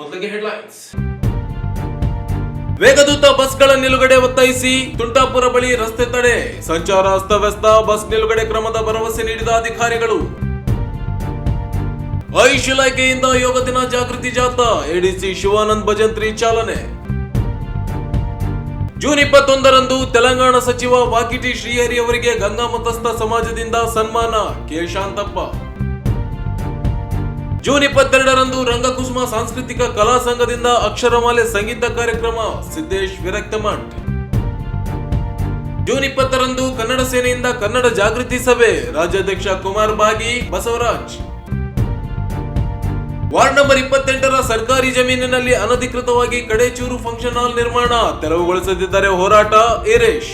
ಮೊದಲಿಗೆ ಹೆಡ್ಲೈನ್ಸ್. ವೇಗದೂತ ಬಸ್ಗಳ ನಿಲುಗಡೆ ಒತ್ತಾಯಿಸಿ ತುಂಟಾಪುರ ಬಳಿ ರಸ್ತೆ ತಡೆ, ಸಂಚಾರ ಅಸ್ತವ್ಯಸ್ತ, ಬಸ್ ನಿಲುಗಡೆ ಕ್ರಮದ ಭರವಸೆ ನೀಡಿದ ಅಧಿಕಾರಿಗಳು. ಆಯುಷ್ ಇಲಾಖೆಯಿಂದ ಯೋಗ ದಿನ ಜಾಗೃತಿ ಜಾಥಾ, ಎಡಿಸಿ ಶಿವಾನಂದ್ ಭಜಂತ್ರಿ ಚಾಲನೆ. ಜೂನ್ 21ರಂದು ತೆಲಂಗಾಣ ಸಚಿವ ವಾಕಿಟಿ ಶ್ರೀಹರಿ ಅವರಿಗೆ ಗಂಗಾ ಮತಸ್ಥ ಸಮಾಜದಿಂದ ಸನ್ಮಾನ, ಕೆ ಶಾಂತಪ್ಪ. ಜೂನ್ 22ರಂದು ರಂಗಕುಸುಮ ಸಾಂಸ್ಕೃತಿಕ ಕಲಾ ಸಂಘದಿಂದ ಅಕ್ಷರಮಾಲೆ ಸಂಗೀತ ಕಾರ್ಯಕ್ರಮ, ಸಿದ್ದೇಶ್ ವಿರಕ್ತಮಠ್. ಜೂನ್ 20ರಂದು ಕನ್ನಡ ಸೇನೆಯಿಂದ ಕನ್ನಡ ಜಾಗೃತಿ ಸಭೆ, ರಾಜ್ಯಾಧ್ಯಕ್ಷ ಕುಮಾರ್ ಭಾಗಿ, ಬಸವರಾಜ್. ವಾರ್ಡ್ ನಂಬರ್ 28ರ ಸರ್ಕಾರಿ ಜಮೀನಿನಲ್ಲಿ ಅನಧಿಕೃತವಾಗಿ ಕಡೇಚೂರು ಫಂಕ್ಷನ್ ಹಾಲ್ ನಿರ್ಮಾಣ, ತೆರವುಗೊಳಿಸದಿದ್ದರೆ ಹೋರಾಟ, ಈರೇಶ್.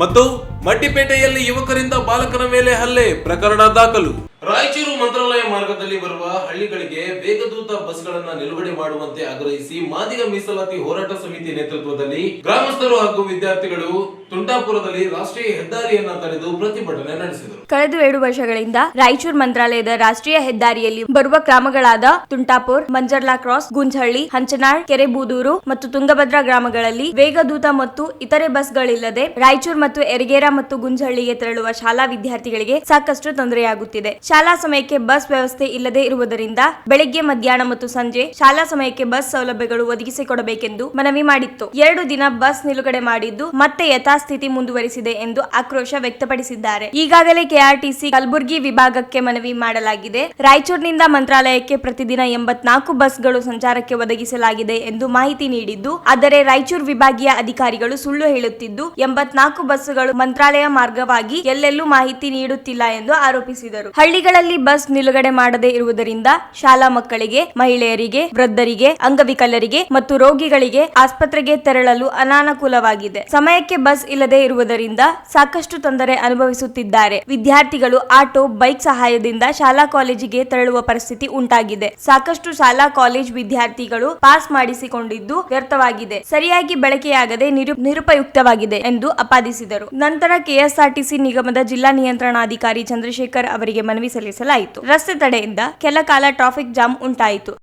ಮತ್ತು ಮಡ್ಡಿಪೇಟೆಯಲ್ಲಿ ಯುವಕರಿಂದ ಬಾಲಕನ ಮೇಲೆ ಹಲ್ಲೆ ಪ್ರಕರಣ ದಾಖಲು. ರಾಯಚೂರು ಮಂತ್ರಾಲಯ ಮಾರ್ಗದಲ್ಲಿ ಬರುವ ಹಳ್ಳಿಗಳಿಗೆ ವೇಗದೂತ ಬಸ್ಗಳನ್ನು ನಿಲುಗಡೆ ಮಾಡುವಂತೆ ಆಗ್ರಹಿಸಿ ಮಾದಿಗ ಮೀಸಲಾತಿ ಹೋರಾಟ ಸಮಿತಿ ನೇತೃತ್ವದಲ್ಲಿ ಗ್ರಾಮಸ್ಥರು ಹಾಗೂ ವಿದ್ಯಾರ್ಥಿಗಳು ತುಂಟಾಪುರದಲ್ಲಿ ರಾಷ್ಟ್ರೀಯ ಹೆದ್ದಾರಿಯನ್ನ ತಡೆದು ಪ್ರತಿಭಟನೆ ನಡೆಸಿದರು. ಕಳೆದ 2 ವರ್ಷಗಳಿಂದ ರಾಯಚೂರು ಮಂತ್ರಾಲಯದ ರಾಷ್ಟ್ರೀಯ ಹೆದ್ದಾರಿಯಲ್ಲಿ ಬರುವ ಗ್ರಾಮಗಳಾದ ತುಂಟಾಪುರ್, ಮಂಜರ್ಲಾ ಕ್ರಾಸ್, ಗುಂಜಹಳ್ಳಿ, ಹಂಚನಾಳ್, ಕೆರೆಬೂದೂರು ಮತ್ತು ತುಂಗಭದ್ರಾ ಗ್ರಾಮಗಳಲ್ಲಿ ವೇಗದೂತ ಮತ್ತು ಇತರೆ ಬಸ್ಗಳಿಲ್ಲದೆ ರಾಯಚೂರು ಮತ್ತು ಯರಗೇರಾ ಮತ್ತು ಗುಂಜಹಳ್ಳಿಗೆ ತೆರಳುವ ಶಾಲಾ ವಿದ್ಯಾರ್ಥಿಗಳಿಗೆ ಸಾಕಷ್ಟು ತೊಂದರೆಯಾಗುತ್ತಿದೆ. ಶಾಲಾ ಸಮಯಕ್ಕೆ ಬಸ್ ವ್ಯವಸ್ಥೆ ಇಲ್ಲದೆ ಇರುವುದರಿಂದ ಬೆಳಗ್ಗೆ, ಮಧ್ಯಾಹ್ನ ಮತ್ತು ಸಂಜೆ ಶಾಲಾ ಸಮಯಕ್ಕೆ ಬಸ್ ಸೌಲಭ್ಯಗಳು ಒದಗಿಸಿಕೊಡಬೇಕೆಂದು ಮನವಿ ಮಾಡಿತ್ತು. 2 ದಿನ ಬಸ್ ನಿಲುಗಡೆ ಮಾಡಿದ್ದು ಮತ್ತೆ ಯಥಾಸ್ಥಿತಿ ಮುಂದುವರಿಸಿದೆ ಎಂದು ಆಕ್ರೋಶ ವ್ಯಕ್ತಪಡಿಸಿದ್ದಾರೆ. ಈಗಾಗಲೇ ಕೆಆರ್ಟಿಸಿ ಕಲಬುರಗಿ ವಿಭಾಗಕ್ಕೆ ಮನವಿ ಮಾಡಲಾಗಿದೆ. ರಾಯಚೂರಿನಿಂದ ಮಂತ್ರಾಲಯಕ್ಕೆ ಪ್ರತಿದಿನ 84 ಬಸ್ಗಳು ಸಂಚಾರಕ್ಕೆ ಒದಗಿಸಲಾಗಿದೆ ಎಂದು ಮಾಹಿತಿ ನೀಡಿದ್ದು, ಆದರೆ ರಾಯಚೂರು ವಿಭಾಗೀಯ ಅಧಿಕಾರಿಗಳು ಸುಳ್ಳು ಹೇಳುತ್ತಿದ್ದು 84 ಬಸ್ಗಳು ಮಂತ್ರಾಲಯ ಮಾರ್ಗವಾಗಿ ಎಲ್ಲೆಲ್ಲೂ ಮಾಹಿತಿ ನೀಡುತ್ತಿಲ್ಲ ಎಂದು ಆರೋಪಿಸಿದರು. ಹಳ್ಳಿಗಳಲ್ಲಿ ಬಸ್ ನಿಲುಗಡೆ ಮಾಡದೇ ಇರುವುದರಿಂದ ಶಾಲಾ ಮಕ್ಕಳಿಗೆ, ಮಹಿಳೆಯರಿಗೆ, ವೃದ್ಧರಿಗೆ, ಅಂಗವಿಕಲರಿಗೆ ಮತ್ತು ರೋಗಿಗಳಿಗೆ ಆಸ್ಪತ್ರೆಗೆ ತೆರಳಲು ಅನಾನುಕೂಲವಾಗಿದೆ. ಸಮಯಕ್ಕೆ ಬಸ್ ಇಲ್ಲದೆ ಇರುವುದರಿಂದ ಸಾಕಷ್ಟು ತೊಂದರೆ ಅನುಭವಿಸುತ್ತಿದ್ದಾರೆ. ವಿದ್ಯಾರ್ಥಿಗಳು ಆಟೋ, ಬೈಕ್ ಸಹಾಯದಿಂದ ಶಾಲಾ ಕಾಲೇಜಿಗೆ ತೆರಳುವ ಪರಿಸ್ಥಿತಿ ಉಂಟಾಗಿದೆ. ಸಾಕಷ್ಟು ಶಾಲಾ ಕಾಲೇಜ್ ವಿದ್ಯಾರ್ಥಿಗಳು ಪಾಸ್ ಮಾಡಿಸಿಕೊಂಡಿದ್ದು ವ್ಯರ್ಥವಾಗಿದೆ, ಸರಿಯಾಗಿ ಬಳಕೆಯಾಗದೆ ನಿರುಪಯುಕ್ತವಾಗಿದೆ ಎಂದು ಆಪಾದಿಸಿದರು. ನಂತರ ಕೆಎಸ್ಆರ್ಟಿಸಿ ನಿಗಮದ ಜಿಲ್ಲಾ ನಿಯಂತ್ರಣಾಧಿಕಾರಿ ಚಂದ್ರಶೇಖರ್ ಅವರಿಗೆ ಮನವಿ ಸಲ್ಲಿಸಲಾಯಿತು. ರಸ್ತೆ ತಡೆಯಿಂದ ಕೆಲ ಕಾಲ ಟ್ರಾಫಿಕ್ ಜಾಮ್ ಉಂಟಾಯಿತು.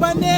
ಮುಂದೆ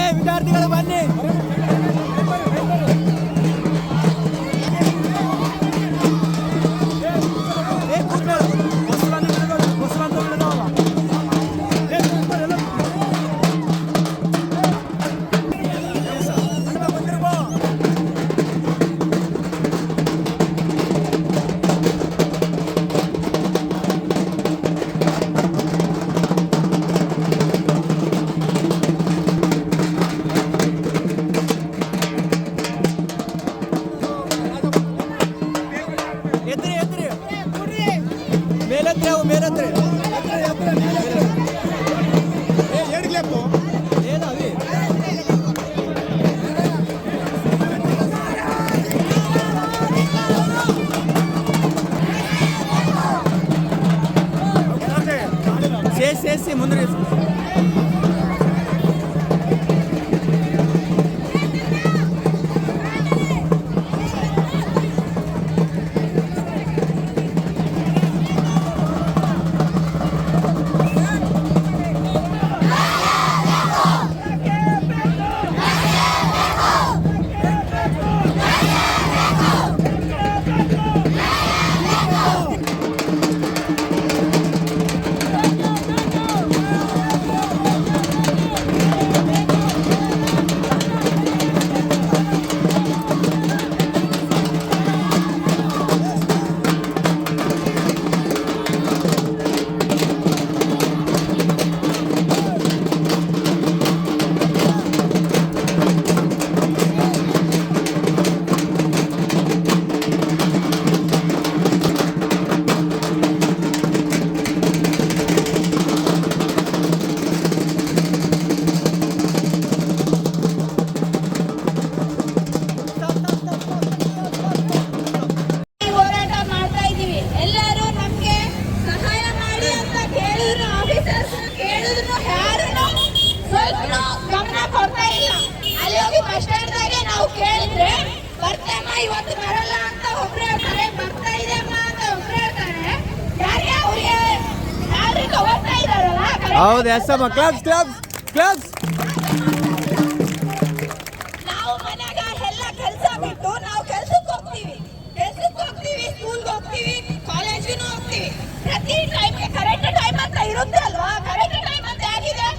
ಹೌದು ಎಸ್ ಅಮ್ಮ ಕ್ಲಾಪ್ಸ್ ಕ್ಲಾಪ್ಸ್ ನಾವು ಮನ್ಯಾಗ ಎಲ್ಲ ಕೆಲಸ ಬಿಟ್ಟು ನಾವು ಕೆಲ್ಸಕ್ಕೆ ಹೋಗ್ತೀವಿ, ಸ್ಕೂಲ್ಗೆ ಹೋಗ್ತೀವಿ, ಕಾಲೇಜಿಗೂ ಹೋಗ್ತೀವಿ. ಪ್ರತಿ ಟೈಮ್ಗೆ ಕರೆಕ್ಟ್ ಟೈಮ್ ಅಂತ ಇರುತ್ತೆ ಅಲ್ವಾ? ಕರೆಕ್ಟ್ ಟೈಮ್ ಅಂತ ಆಗಿದೆ.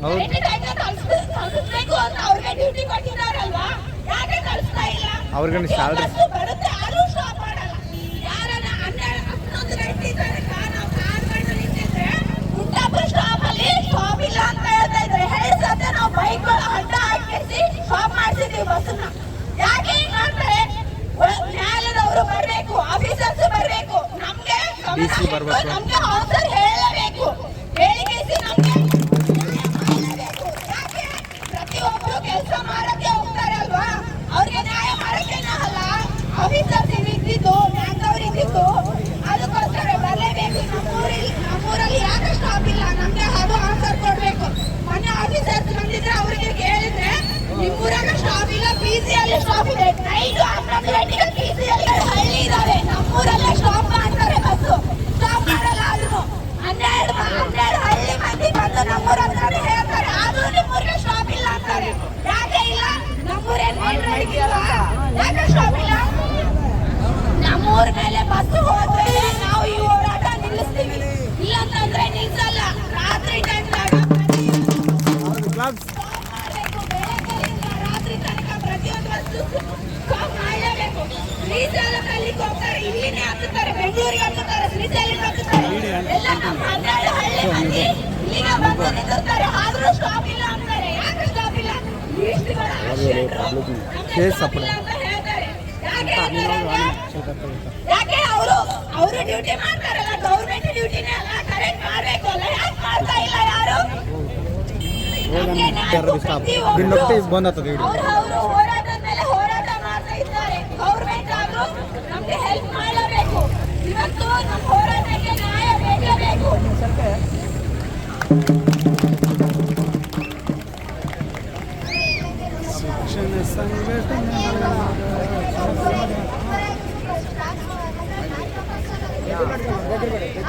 ಕರೆಕ್ಟ್ ಟೈಮ್ ಕಳಿಸ್ಬೇಕು ಅಂತ ಅವ್ರಿಗೆ ಡ್ಯೂಟಿ ಕೊಟ್ಟಿದ್ದಾರಲ್ವಾ? ಯಾಕೆ ಕಳಿಸ್ತಾ ಇಲ್ಲ? ಅವ್ರಿಗೆ ಸ್ಯಾಲರಿ ಬರುತ್ತೆ, ಆದ್ರೂ ಸ್ಟಾಪ್ ಮಾಡಲ್ಲ. ಯಾರನ್ನ 11 ಗಂಟೆ ತನಕ ನಾವು ಕಾರ್ಗಳು ನಿಂತಿದ್ರೆ ಗುಂಟಾಪುರ ಸ್ಟಾಪ್ ಅಲ್ಲಿ ಸ್ಟಾಪ್ ಇಲ್ಲ ಅಂತ ಹೇಳ್ತಾ ಇದ್ರೆ ಹೇಳಿ ಸದ್ಯ ನಾವು ಬೈಕ್ಗಳ ಅಡ್ಡ ಹಾಕಿಸಿ ಸ್ಟಾಪ್ ಮಾಡ್ತಿದ್ದೀವಿ ಬಸ್ನ. ಯಾಕೆ ಹಿಂಗ್ ಮಾಡ್ತಾರೆ? ನ್ಯಾಯಾಲಯದವರು ಬರ್ಬೇಕು, ಆಫೀಸರ್ಸ್ ಬರ್ಬೇಕು, ನಮ್ಗೆ ನಮ್ಗೆ ಆಫೀಸರ್ ಹೇಳಬೇಕು, ಹೇಳಿಕೆಸಿ ನಮ್ಗೆ ನ್ಯಾಯ ಮಾಡಬೇಕು. ಯಾಕೆ ಪ್ರತಿಯೊಬ್ಬರು ಕೆಲಸ ಮಾಡಕ್ಕೆ ಹೋಗ್ತಾರೆ ಅಲ್ವಾ? ಅವ್ರಿಗೆ ನ್ಯಾಯ ಮಾಡಕ್ಕೇನೆ ಅಲ್ಲ ಆಫೀಸರ್ಸ್ ಇದ್ದಿದ್ದು, ಬ್ಯಾಂಕ್ದವ್ರು ಇದ್ದಿದ್ದು, ಅದಕ್ಕೋಸ್ಕರ ಬರಲೇಬೇಕು. ನಮ್ಮೂರಲ್ಲಿ ಯಾಕೆ ಸ್ಟಾಪ್ ಇಲ್ಲ? ನಮ್ಗೆ ಅದು ಆನ್ಸರ್ ಕೊಡ್ಬೇಕು. ಮೊನ್ನೆ ಆಫೀಸರ್ಸ್ ಬಂದಿದ್ರೆ ಅವ್ರಿಗೆ ಕೇಳಿದ್ರೆ ನಿಮ್ಮೂರಾಗ ಸ್ಟಾಪ್ ಇಲ್ಲ, ಪಿಸಿಯಲ್ಲಿ ಸ್ಟಾಪ್ ಇದೆ. ನೈಟ್ 11 ಗಂಟೆಗೆ ಪಿಸಿಯಲ್ಲಿ ಹಳ್ಳಿ ಇದಾವೆ, ನಮ್ಮೂರಲ್ಲೇ ಸ್ಟಾಪ್ ಮಾಡ್ತಾರೆ ಬಸ್ಸು. ಸ್ಟಾಪ್ ಮಾಡಲ್ಲ. ಆದ್ರೂ 12 ಹಳ್ಳಿ ಮಂದಿ ಬಂದು ನಮ್ಮೂರ ಹತ್ರನೇ ಹೇಳ್ತಾರೆ, ಆದ್ರೂ ನಿಮ್ಮೂರಿಗೆ ಸ್ಟಾಪ್ ಇಲ್ಲ ಅಂತಾರೆ. ಯಾಕೆ ಇಲ್ಲ? ನಮ್ಮೂರೇನ್ ಇಲ್ಲ, ಯಾಕೆ ಸ್ಟಾಪ್ ಇಲ್ಲ? ನಮ್ಮೂರ ಮೇಲೆ ಬಸ್ ಹೋದ್ರೆ ನಾವು ಈ ಹೋರಾಟ ನಿಲ್ಲಿಸ್ತೀವಿ, ಇಲ್ಲಂತಂದ್ರೆ ನಿಲ್ಸಲ್ಲ. ರಾತ್ರಿ ಟೈಮ್ದಾಗ ರಾತ್ರಿ ತನಕ ಪ್ರತಿಯೊಂದು ಬಸ್ಸು ಸ್ಟಾಪ್ ಮಾಡಲೇಬೇಕು. ಶ್ರೀಶೈಲದಲ್ಲಿ ಹೋಗ್ತಾರೆ, ಇಲ್ಲಿನೇ ಹತ್ತುತ್ತಾರೆ, ಬೆಂಗಳೂರಿಗೆ ಹತ್ತುತ್ತಾರೆ, ಶ್ರೀಶೈಲಕ್ಕೆ ಹತ್ತುತ್ತಾರೆ. ಎಲ್ಲ ನಮ್ಮ 12 ಹಳ್ಳಿ ಮಂದಿ ಇಲ್ಲಿಗೆ ಬಂದು ನಿಂತಿರ್ತಾರೆ, ಆದ್ರೂ ಸ್ಟಾಪ್ ಇಲ್ಲ ಅಂತಾರೆ. ಯಾಕೆ ಸ್ಟಾಪ್ ಇಲ್ಲ? ಲೀಸ್ಟ್ಗಳ ಅಂತ ಹೇಳ್ತಾರೆ. ಯಾಕೆ ಅವರು ಡ್ಯೂಟಿ ಮಾಡ್ತಾರಲ್ಲ, ಗೌರ್ಮೆಂಟ್ ಡ್ಯೂಟಿನೇ ಅಲ್ಲ, ಕರೆಕ್ಟ್ ಮಾಡ್ಬೇಕು ಅಲ್ಲ, ಯಾಕೆ ಮಾಡ್ತಾ ಇಲ್ಲ ಯಾರು? ಅವರು ಹೋರಾಟದ ಮೇಲೆ ಹೋರಾಟ ಮಾಡ್ತಾ ಇದ್ದಾರೆ. ಗೌರ್ಮೆಂಟ್ ಆದ್ರೂ ನಮ್ಗೆ ಹೆಲ್ಪ್ ಮಾಡಲೇಬೇಕು. ಇವತ್ತು ನಮ್ಮ ಹೋರಾಟಕ್ಕೆ ನ್ಯಾಯ ಬೇಕೇ ಬೇಕು.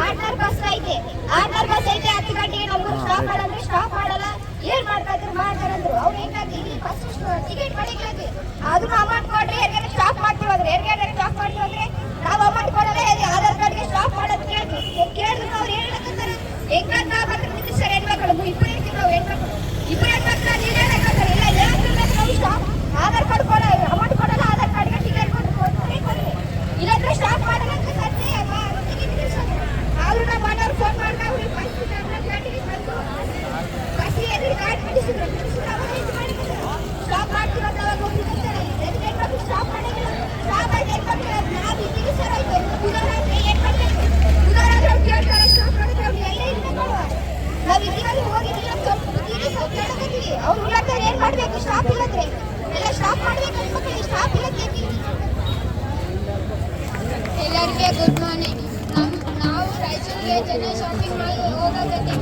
ಆರ್ಡರ್ ಬಸ್ ಐತೆ, 10 ಗಂಟೆಗೆ ನಮ್ಗೆ ಸ್ಟಾಪ್ ಮಾಡಂದ್ರೆ ಸ್ಟಾಪ್ ಮಾಡಲ್ಲ. ಏನ್ ಮಾಡ್ತಾರೆ ಮಾಡ್ತಾರಂದ್ರು. ಅವ್ರು ಹೆಂಗಾಗಿ ಬಸ್ ಟಿಕೆಟ್ ಮಾಡಿದ್ರೆ ಅದನ್ನು ಅಮೌಂಟ್ ಕೊಡ್ರಿ, ಯಾರಿಗಾರ ಸ್ಟಾಪ್ ಮಾಡ್ತೀವಿ ಅಂದ್ರೆ ಸ್ಟಾಪ್ ಮಾಡ್ತೀವಿ ಅಂದ್ರೆ ನಾವು ಅಮೌಂಟ್ ಕೊಡಲ್ಲ. ಹೇಳಿ ಆಧಾರ್ ಕಾರ್ಡ್ಗೆ ಸ್ಟಾಪ್ ಮಾಡೋದು ಕೇಳಿದ್ರು ಅವ್ರು ಏನ್ ಹೇಳ್ತಾರೆ? ಹೆಂಗಾಗಿ ನಾವು ಹತ್ರ ನಿಂತು ಸರ್ ಹೆಣ್ಮಕ್ಳು ಇಬ್ಬರು ಇರ್ತೀವಿ, ನಾವು ಹೆಣ್ಮಕ್ಳು ಇಬ್ಬರು ಹೆಣ್ಮಕ್ಳು ನೀವ್ ಹೇಳ್ತಾರೆ ಇಲ್ಲ ಹೇಳ್ತಿರ್ಬೇಕು. ನಾವು ಸ್ಟಾಪ್ ಆಧಾರ್ ಕಾರ್ಡ್ ಕೊಡಲ್ಲ, ಅಮೌಂಟ್ ಕೊಡಲ್ಲ, ಆಧಾರ್ ಕಾರ್ಡ್ಗೆ ಟಿಕೆಟ್ ಕೊಡ್ರಿ, ಇಲ್ಲಾಂದ್ರೆ ಸ್ಟಾಪ್ ಮಾಡಲ್ಲ ಅಂತ ಸತ್ಯ. ಆದ್ರೂ ನಮ್ಮ ಮನೆಯವ್ರು ಫೋನ್ ಮಾಡ್ತಾವ್ರು, ಸ್ಟಾಪ್ ಮಾಡ್ತೀವಿ ಅಂತ ಅವಾಗ ಹೋಗಿರ್ತಾರೆ. ಸ್ಟಾಪ್ ಮಾಡಿಲ್ಲ, ಸ್ಟಾಪ್ ಆಯ್ತು ನಾವು ಇದ್ದೀವಿ ಸರ್. ಆಯ್ತು ಉದಾಹರಣೆ ಏನ್ ಮಾಡ್ಬೇಕು? ಉದಾಹರಣೆ ಅವ್ರು ಕೇಳ್ತಾರೆ ಸ್ಟಾಪ್ ಮಾಡಿದ್ರೆ ಅವ್ರು ಎಲ್ಲೇ ಇರ್ಬೇಕು. ನಾವು ಇದ್ದೀವಲ್ಲಿ ಹೋಗಿದ್ದೀವಿ, ಸ್ವಲ್ಪ ಕೇಳಬೇಕಿವಿ. ಅವ್ರು ಹೇಳ್ತಾರೆ ಏನ್ ಮಾಡ್ಬೇಕು? ಸ್ಟಾಪ್ ಇಲ್ಲದ್ರೆ ಎಲ್ಲ ಸ್ಟಾಪ್ ಮಾಡ್ಬೇಕು ಅನ್ಬೇಕು. ಸ್ಟಾಪ್ ಇಲ್ಲಕ್ಕೆ ಎಲ್ಲರಿಗೆ ಗುಡ್ ಮಾರ್ನಿಂಗ್. ನಾವು ರಾಯಚೂರಿಗೆ ಜನರಲ್ ಶಾಪಿಂಗ್ ಮಾಲ್ ಹೋಗೋದಕ್ಕೆ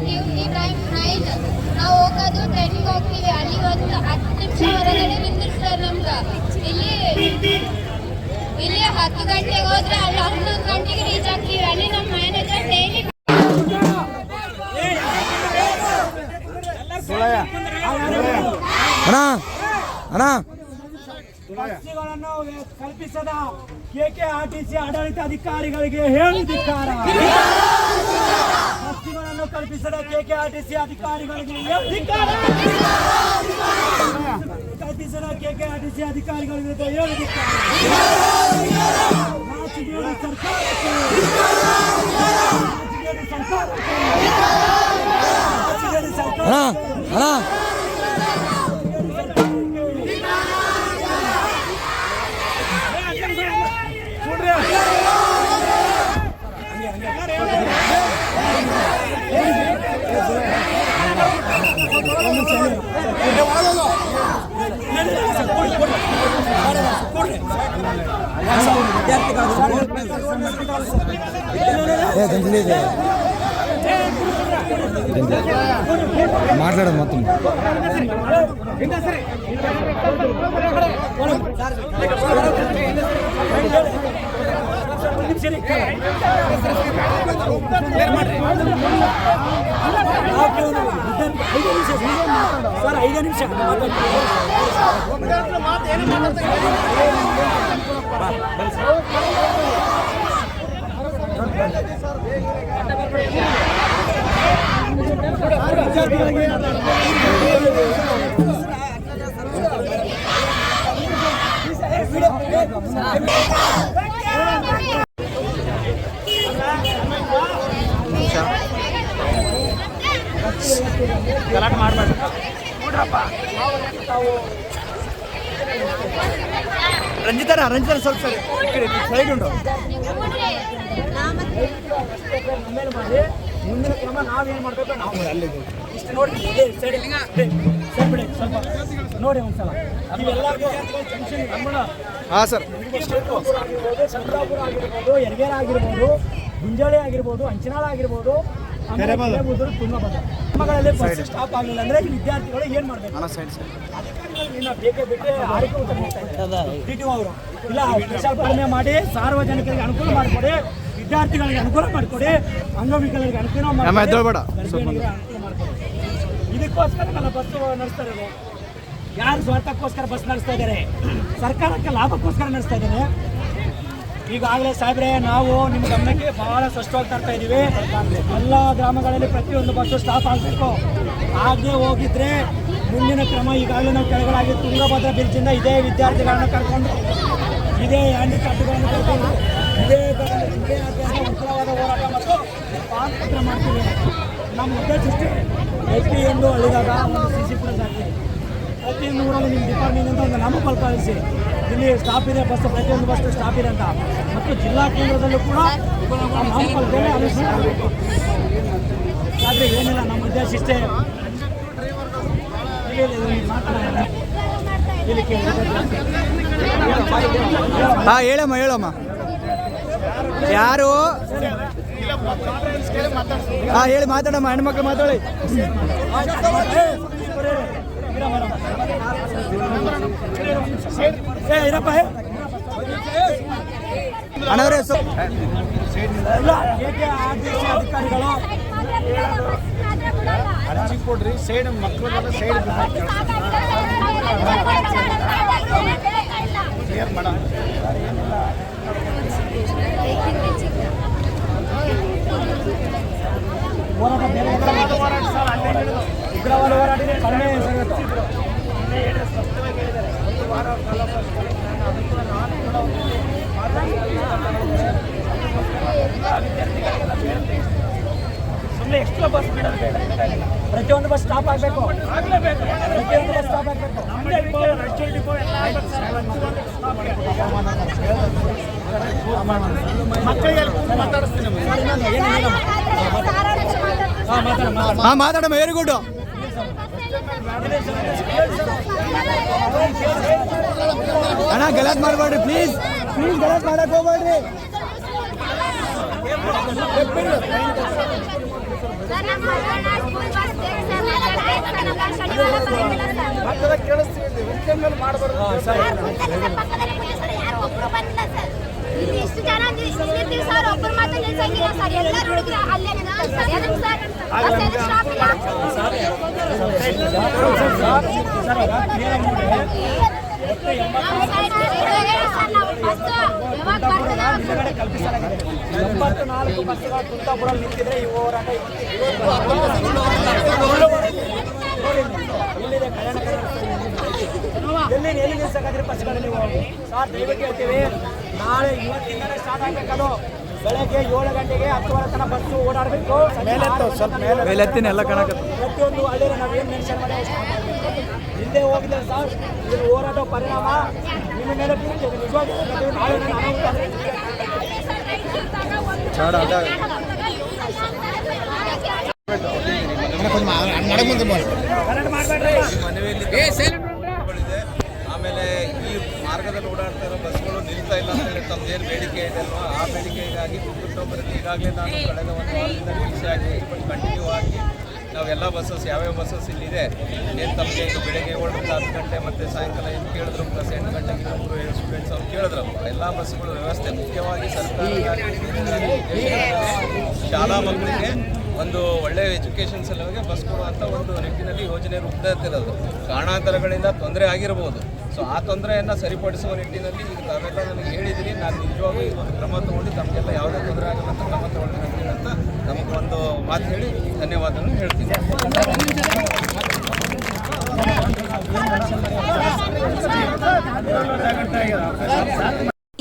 ಡ್ಯೂಟಿ ಟೈಮ್ 9. ನಾವು ಹೋಗೋದು 10ಗೆ ಹೋಗ್ತೀವಿ. ಅಲ್ಲಿ ಒಂದು 10 ನಿಮಿಷ ಹೊರಗಡೆ ನಿಂದಿರ್ತಾರೆ ನಮ್ಗೆ. ಇಲ್ಲಿ 10 ಗಂಟೆಗೆ ಹೋದ್ರೆ ಅಲ್ಲಿ 11 ಗಂಟೆಗೆ ರೀಚ್ ಆಗ್ತೀವಿ. ಅಲ್ಲಿ ನಮ್ಮ ಮ್ಯಾನೇಜರ್ ಡೈಲಿ ಬಸ್ಸುಗಳನ್ನು ಕಲ್ಪಿಸದ ಕೆಕೆಆರ್ಟಿಸಿ ಆಡಳಿತಾಧಿಕಾರಿಗಳಿಗೆ ಹೇಳಿದಿದ್ದಾರೆ. ಬಸ್ಸುಗಳನ್ನು ಕಲ್ಪಿಸದ ಕೆಕೆಆರ್ಟಿಸಿ ಅಧಿಕಾರಿಗಳಿಗೆ ಹೇಳಿದಿದ್ದಾರೆ. ಕಲ್ಪಿಸದ ಕೆಕೆಆರ್ಟಿಸಿ ಅಧಿಕಾರಿಗಳ ವಿರುದ್ಧ ಹೇಳಿದಿದ್ದಾರೆ. ರಾಜ್ಯದ ಸರ್ಕಾರಕ್ಕೆ మాట్లాడదు మొత్తం ಮಾಡ್ರಿ ಸರ್ 5 ನಿಮಿಷ ಗಲಾಟೆ ಮಾಡಬೇಡ್ರಿ ನೋಡ್ರಪ್ಪ. ರಂಜಿತಾರ ಸ್ವಲ್ಪ ಸರಿ ಸೈಡ್ ಉಂಟು. ಆಮೇಲೆ ಮಾಡಿ ಮುಂದಿನ ಕ್ರಮ ನಾವೇನು ಮಾಡಬೇಕು ನಾವು ಅಲ್ಲಿದೆ ಇಷ್ಟು ನೋಡಿ ಸೈಡ್ ಸರ್ ಬಿಡಿ ಸ್ವಲ್ಪ ನೋಡಿ ಒಂದ್ಸಲ ಇವೆಲ್ಲ ಜಂಕ್ಷನ್ ನಮ್ಮನ್ನ. ಹಾಂ ಸರ್. ಆಗಿರ್ಬೋದು, ಚಂದ್ರಾಪುರ ಆಗಿರ್ಬೋದು, ಯರಗೇರ ಆಗಿರ್ಬೋದು, ಗುಂಜಾಳಿ ಆಗಿರ್ಬೋದು, ಅಂಚನಾಳ ಆಗಿರ್ಬೋದು, ಕೆರೆಬೂದೂರು, ತುಂಗಭದ್ರಾ ಗ್ರಾಮಗಳಲ್ಲಿ ಬಸ್ ಸ್ಟಾಪ್ ಆಗಲಿಲ್ಲ ಅಂದ್ರೆ ಈ ವಿದ್ಯಾರ್ಥಿಗಳು ಏನ್ ಮಾಡ್ಬೇಕು? ಅಧಿಕಾರಿಗಳು ಬೇಕೇ ಬಿಟ್ಟರೆ ಆರೋಗ್ಯ ಉತ್ತರ ನೀಡ್ತಾ ಇದ್ದಾರೆ ಟಿಟಿಒ ಅವರು. ಇಲ್ಲ ಸ್ಪೆಷಲ್ ಕಡಿಮೆ ಮಾಡಿ ಸಾರ್ವಜನಿಕರಿಗೆ ಅನುಕೂಲ ಮಾಡಿಕೊಡಿ, ವಿದ್ಯಾರ್ಥಿಗಳಿಗೆ ಅನುಕೂಲ ಮಾಡಿಕೊಡಿ, ಅಂಗವಿಕಲರಿಗೆ ಅನುಕೂಲ ಮಾಡಿಕೊಡಿ. ಇದಕ್ಕೋಸ್ಕರ ನನ್ನ ಬಸ್ ನಡೆಸ್ತಾ ಇರೋದು. ಯಾರು ಸ್ವಾರ್ಥಕ್ಕೋಸ್ಕರ ಬಸ್ ನಡೆಸ್ತಾ ಇದ್ದಾರೆ? ಸರ್ಕಾರಕ್ಕೆ ಲಾಭಕ್ಕೋಸ್ಕರ ನಡೆಸ್ತಾ ಇದ್ದಾರೆ. ಈಗಾಗಲೇ ಸಾಹೇಬ್ರೆ ನಾವು ನಿಮ್ಮ ಗಮನಕ್ಕೆ ಬಹಳ ಸ್ಪಷ್ಟವಾಗಿ ತರ್ತಾ ಇದ್ದೀವಿ. ಎಲ್ಲ ಗ್ರಾಮಗಳಲ್ಲಿ ಪ್ರತಿಯೊಂದು ಬಸ್ಸು ಸ್ಟಾಪ್ ಆಗಬೇಕು. ಆಗದೆ ಹೋಗಿದ್ರೆ ಮುಂದಿನ ಕ್ರಮ ಈಗಾಗಲೇ ನಾವು ಕೆಳಗಡೆ ತುಂಗಭದ್ರಾ ಬ್ರಿಡ್ಜಿಂದ ಇದೇ ವಿದ್ಯಾರ್ಥಿಗಳನ್ನ ಕರ್ಕೊಂಡು, ಇದೇ ಹ್ಯಾಂಡಿಕ್ಯಾಪ್ಗಳನ್ನು ಕರ್ಕೊಂಡು ಇದೇ ಉಗ್ರವಾದ ಹೋರಾಟ ಮತ್ತು ಪಾದಯಾತ್ರೆ ಮಾಡ್ತೀವಿ. ನಮ್ಮ ಉದ್ದೇಶ ಇಷ್ಟೇ, ಎಸ್ಪಿ ಎಂದು ಹಳ್ಳಿದಾಗ ಒಂದು CC ಫುಟೇಜ್ ಹಾಕಿ ಪ್ರತಿಯೊಂದು ಊರಲ್ಲಿ ನಿಮ್ಮ ಡಿಪಾರ್ಟ್ಮೆಂಟ್ ಒಂದು ನಾಮಫಲ ಕಳಿಸಿ, ಇಲ್ಲಿ ಸ್ಟಾಪ್ ಇದೆ, ಬಸ್ ಪ್ರತಿಯೊಂದು ಬಸ್ ಸ್ಟಾಪ್ ಇದೆ ಅಂತ. ಮತ್ತು ಜಿಲ್ಲಾ ಕೇಂದ್ರದಲ್ಲೂ ಕೂಡ ನಾಮಫಲ ಬೇರೆ ಅನುಷ್ಠಾನ ಆಗಬೇಕು. ಆದರೆ ಏನಿಲ್ಲ, ನಮ್ಮ ಉದ್ದೇಶ ಇಷ್ಟೇ. ಹಾಂ ಹೇಳಮ್ಮ ಯಾರು? ಹಾಂ ಹೇಳಿ ಮಾತಾಡಮ್ಮ, ಹೆಣ್ಮಕ್ಳು ಮಾತಾಡಿ. ಅಣ್ಣವ್ರೆ ಅಧಿಕಾರಿಗಳು ಅರ್ಜಿ ಕೊಡ್ರಿ, ಸೈಡ್ ಮಕ್ಕಳೆಲ್ಲ ಸೈಡ್ ಕ್ಲಿಯರ್ ಮಾಡೋಣ. ಹೋರಾಟ ಬೇರೆ ಉಗ್ರವಾದ ಹೋರಾಟಕ್ಕೆ ಕಡಿಮೆ ಸುಮ್ಮನೆ ಎಕ್ಸ್ಟ್ರಾ ಬಸ್ ಬಿಡೋದು ಬೇಡ. ಪ್ರತಿಯೊಂದು ಬಸ್ ಸ್ಟಾಪ್ ಆಗಬೇಕು. ಪ್ರತಿಯೊಂದು ಬಸ್ ಸ್ಟಾಪ್ ಆಗಬೇಕು. ಹಾಂ ಮಾತಾಡಮ್ಮ, ವೆರಿ ಗುಡ್. ಅಣ್ಣ ಗಲಾಟೆ ಮಾಡಬೇಡ್ರಿ ಪ್ಲೀಸ್ ಗಲಾಟೆ ಮಾಡಕ್ಕೆ ಹೋಗ್ಬೇಡ್ರಿ. ಎಷ್ಟು ಜನ ನಿಲ್ಸಿರ್ತೀವಿ ಸರ್, ಒಬ್ಬರು ಮಾತ್ರ ನಿಲ್ಸಂಗಿಲ್ಲ ಸರ್. ಎಲ್ಲರೂ ಹುಡುಗರು ಅಲ್ಲೇ ಕಲ್ಪಿಸಲಾಗಿದೆ. 84 ಬಸ್ಸುಗಳು ತುಂಗಭದ್ರಾ ನಿಂತಿದ್ರೆ ಈ ಹೋರಾಟ ಎಲ್ಲಿದೆ? ಎಲ್ಲಿ ನಿಲ್ಸಕ್ಕಾದ್ರೆ ಬಸ್ಗಳು ನೀವು ಸರ್ ದಯವಿಟ್ಟು ಹೇಳ್ತೀವಿ. ನಾಳೆ ಇವತ್ತಿಂದಲೇ ಸ್ಟಾರ್ಟ್ ಆಗಬೇಕದು. ಬೆಳಗ್ಗೆ 7 ಗಂಟೆಗೆ 10 ತನಕ ಬಸ್ಸು ಓಡಾಡಬೇಕು. ಮೇಲೆತ್ತಿನ ಎಲ್ಲ ಕಾಣಕತ್ತೆ. ಪ್ರತಿಯೊಂದು ಹಳ್ಳಿಯಲ್ಲಿ ನಾವು ಏನು ಮೆನ್ಷನ್ ಮಾಡಿ ಹಿಂದೆ ಹೋಗಿದೆ ಸರ್. ಇದು ಹೋರಾಟ ಪರಿಣಾಮ ನಿಮ್ಮ ಮೇಲೆ ಬೀಳುತ್ತೆ. ನಿಜವಾಗಿ ನಾಳೆ ಆಮೇಲೆ ಈ ಮಾರ್ಗದಲ್ಲಿ ಓಡಾಡ್ತಾ ಇರೋ ಬಸ್ಗಳು ನಿಲ್ತಾ ಇಲ್ಲ ಅಂತ ಹೇಳಿ ತಮ್ಮದೇನು ಬೇಡಿಕೆ ಇದೆ ಅಲ್ವಾ, ಆ ಬೇಡಿಕೆಗಾಗಿ ಕುಟುಂಬದಲ್ಲಿ ಈಗಾಗಲೇ ನಾನು ಕಳೆದ ಒಂದು ವಾರದಿಂದ ನಿಲ್ಲಿಸಿ ಆಗಿ ಬಟ್ ಕಂಟಿನ್ಯೂ ಆಗಿ ನಾವೆಲ್ಲ ಬಸ್ಸಸ್ ಯಾವ್ಯಾವ ಬಸ್ಸಸ್ ಇಲ್ಲಿದೆ ಏನು ತಮಗೆ ಇದು ಬೆಳಗ್ಗೆ 7ರಿಂದ 10 ಗಂಟೆ ಮತ್ತು ಸಾಯಂಕಾಲ ಏನು ಕೇಳಿದ್ರು ಪ್ಲಸ್ 8 ಗಂಟೆಗೆ ಇನ್ನೊಬ್ಬರು ಸ್ಟೂಡೆಂಟ್ಸ್ ಅವ್ರು ಕೇಳಿದ್ರಪ್ಪ. ಎಲ್ಲ ಬಸ್ಸುಗಳು ವ್ಯವಸ್ಥೆ ಮುಖ್ಯವಾಗಿ ಸರ್ಕಾರಿ ಶಾಲಾ ಮಕ್ಕಳಿಗೆ ಒಂದು ಒಳ್ಳೆಯ ಎಜುಕೇಷನ್ ಸಲುವಾಗಿ ಬಸ್ ಕೊಡುವಂಥ ಒಂದು ನಿಟ್ಟಿನಲ್ಲಿ ಯೋಜನೆ ರೂಪಿಸುತ್ತಿರೋದು. ಕಾರಣಾಂತರಗಳಿಂದ ತೊಂದರೆ ಆಗಿರ್ಬೋದು. ಸೊ ಆ ತೊಂದರೆಯನ್ನು ಸರಿಪಡಿಸುವ ನಿಟ್ಟಿನಲ್ಲಿ ಈಗ ತಾವೆಲ್ಲ ನನಗೆ ಹೇಳಿದಿರಿ. ನಾನು ನಿಜವಾಗೂ ಒಂದು ಕ್ರಮ ತಗೊಂಡು ತಮಗೆಲ್ಲ ಯಾವುದೇ ತೊಂದರೆ ಆಗಲ್ಲ ಅಂತ ಕ್ರಮ ತಗೊಳ್ತೀನಿ ಅಂತ ನಮಗೊಂದು ಮಾತು ಹೇಳಿ ಧನ್ಯವಾದಗಳನ್ನು ಹೇಳ್ತೀನಿ.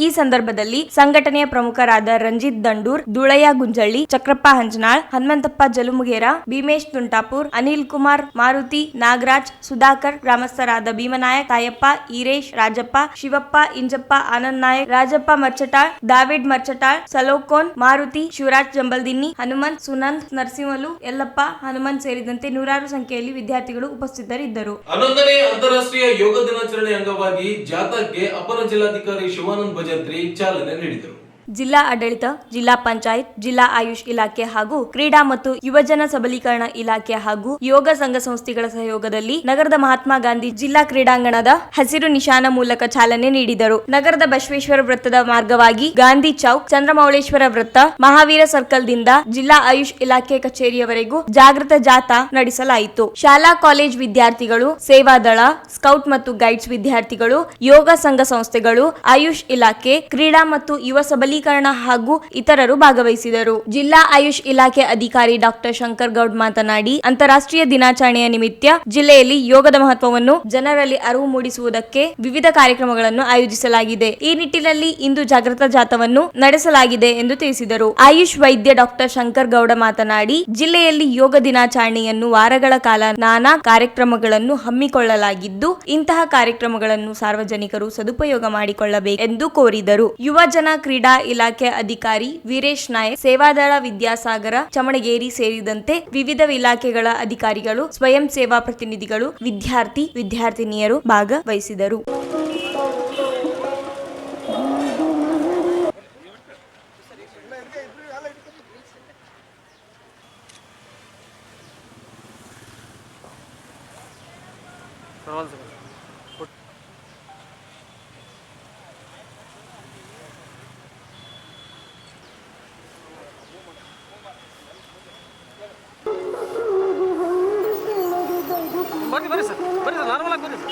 ಈ ಸಂದರ್ಭದಲ್ಲಿ ಸಂಘಟನೆಯ ಪ್ರಮುಖರಾದ ರಂಜಿತ್ ದಂಡೂರ್, ದುಳಯ್ಯ ಗುಂಜಳ್ಳಿ, ಚಕ್ರಪ್ಪ ಹಂಜನಾಳ್, ಹನುಮಂತಪ್ಪ ಜಲುಮುಗೇರ, ಭೀಮೇಶ್ ತುಂಟಾಪುರ್, ಅನಿಲ್ ಕುಮಾರ್, ಮಾರುತಿ, ನಾಗರಾಜ್, ಸುಧಾಕರ್, ಗ್ರಾಮಸ್ಥರಾದ ಭೀಮನಾಯಕ್, ತಾಯಪ್ಪ, ಈರೇಶ್, ರಾಜಪ್ಪ, ಶಿವಪ್ಪ, ಇಂಜಪ್ಪ, ಆನಂದ್ ನಾಯಕ್, ರಾಜಪ್ಪ ಮರ್ಚಟಾಳ್, ದಾವಿಡ್ ಮರ್ಚಟಾಳ್, ಸಲೋಕೋನ್, ಮಾರುತಿ, ಶಿವರಾಜ್ ಜಂಬಲ್ದಿನ್ನಿ, ಹನುಮಂತ್, ಸುನಂದ್, ನರಸಿಂಹಲು, ಯಲ್ಲಪ್ಪ, ಹನುಮಂತ್ ಸೇರಿದಂತೆ ನೂರಾರು ಸಂಖ್ಯೆಯಲ್ಲಿ ವಿದ್ಯಾರ್ಥಿಗಳು ಉಪಸ್ಥಿತರಿದ್ದರು. 11ನೇ ಅಂತಾರಾಷ್ಟ್ರೀಯ ಯೋಗ ದಿನಾಚರಣೆ ಅಂಗವಾಗಿ ಜಾಥಾಕ್ಕೆ ಅಪರ ಜಿಲ್ಲಾಧಿಕಾರಿ ಶಿವಾನಂದ್ ಭಜಂತ್ರಿ ಚಾಲನೆ ನೀಡಿದರು. ಜಿಲ್ಲಾ ಆಡಳಿತ, ಜಿಲ್ಲಾ ಪಂಚಾಯತ್, ಜಿಲ್ಲಾ ಆಯುಷ್ ಇಲಾಖೆ ಹಾಗೂ ಕ್ರೀಡಾ ಮತ್ತು ಯುವಜನ ಸಬಲೀಕರಣ ಇಲಾಖೆ ಹಾಗೂ ಯೋಗ ಸಂಘ ಸಂಸ್ಥೆಗಳ ಸಹಯೋಗದಲ್ಲಿ ನಗರದ ಮಹಾತ್ಮ ಗಾಂಧಿ ಜಿಲ್ಲಾ ಕ್ರೀಡಾಂಗಣದ ಹಸಿರು ನಿಶಾನ ಮೂಲಕ ಚಾಲನೆ ನೀಡಿದರು. ನಗರದ ಬಸವೇಶ್ವರ ವೃತ್ತದ ಮಾರ್ಗವಾಗಿ ಗಾಂಧಿ ಚೌಕ್, ಚಂದ್ರಮೌಳೇಶ್ವರ ವೃತ್ತ, ಮಹಾವೀರ ಸರ್ಕಲ್ ದಿಂದ ಜಿಲ್ಲಾ ಆಯುಷ್ ಇಲಾಖೆ ಕಚೇರಿಯವರೆಗೂ ಜಾಗೃತ ಜಾಥಾ ನಡೆಸಲಾಯಿತು. ಶಾಲಾ ಕಾಲೇಜ್ ವಿದ್ಯಾರ್ಥಿಗಳು, ಸೇವಾದಳ, ಸ್ಕೌಟ್ ಮತ್ತು ಗೈಡ್ಸ್ ವಿದ್ಯಾರ್ಥಿಗಳು, ಯೋಗ ಸಂಘ ಸಂಸ್ಥೆಗಳು, ಆಯುಷ್ ಇಲಾಖೆ, ಕ್ರೀಡಾ ಮತ್ತು ಯುವ ಸಬಲೀಕರಣ ಹಾಗೂ ಇತರರು ಭಾಗವಹಿಸಿದರು. ಜಿಲ್ಲಾ ಆಯುಷ್ ಇಲಾಖೆ ಅಧಿಕಾರಿ ಡಾಕ್ಟರ್ ಶಂಕರ್ ಗೌಡ್ ಮಾತನಾಡಿ, ಅಂತಾರಾಷ್ಟ್ರೀಯ ದಿನಾಚರಣೆಯ ನಿಮಿತ್ತ ಜಿಲ್ಲೆಯಲ್ಲಿ ಯೋಗದ ಮಹತ್ವವನ್ನು ಜನರಲ್ಲಿ ಅರಿವು ಮೂಡಿಸುವುದಕ್ಕೆ ವಿವಿಧ ಕಾರ್ಯಕ್ರಮಗಳನ್ನು ಆಯೋಜಿಸಲಾಗಿದೆ. ಈ ನಿಟ್ಟಿನಲ್ಲಿ ಇಂದು ಜಾಗೃತ ಜಾಥಾವನ್ನು ನಡೆಸಲಾಗಿದೆ ಎಂದು ತಿಳಿಸಿದರು. ಆಯುಷ್ ವೈದ್ಯ ಡಾಕ್ಟರ್ ಶಂಕರ್ ಗೌಡ ಮಾತನಾಡಿ, ಜಿಲ್ಲೆಯಲ್ಲಿ ಯೋಗ ದಿನಾಚರಣೆಯನ್ನು ವಾರಗಳ ಕಾಲ ನಾನಾ ಕಾರ್ಯಕ್ರಮಗಳನ್ನು ಹಮ್ಮಿಕೊಳ್ಳಲಾಗಿದ್ದು, ಇಂತಹ ಕಾರ್ಯಕ್ರಮಗಳನ್ನು ಸಾರ್ವಜನಿಕರು ಸದುಪಯೋಗ ಮಾಡಿಕೊಳ್ಳಬೇಕು ಎಂದು ಕೋರಿದರು. ಯುವಜನ ಕ್ರೀಡಾ ಇಲಾಖೆ ಅಧಿಕಾರಿ ವೀರೇಶ್ ನಾಯಕ್, ಸೇವಾದಳ ವಿದ್ಯಾಸಾಗರ ಚಮಣಗೇರಿ ಸೇರಿದಂತೆ ವಿವಿಧ ಇಲಾಖೆಗಳ ಅಧಿಕಾರಿಗಳು, ಸ್ವಯಂ ಸೇವಾ ಪ್ರತಿನಿಧಿಗಳು, ವಿದ್ಯಾರ್ಥಿನಿಯರು ಭಾಗವಹಿಸಿದರು. ಬರ್ರಿ ಸರ್, ನಾರ್ಮಲ್ ಆಗಿ ಬರ್ರಿ ಸರ್.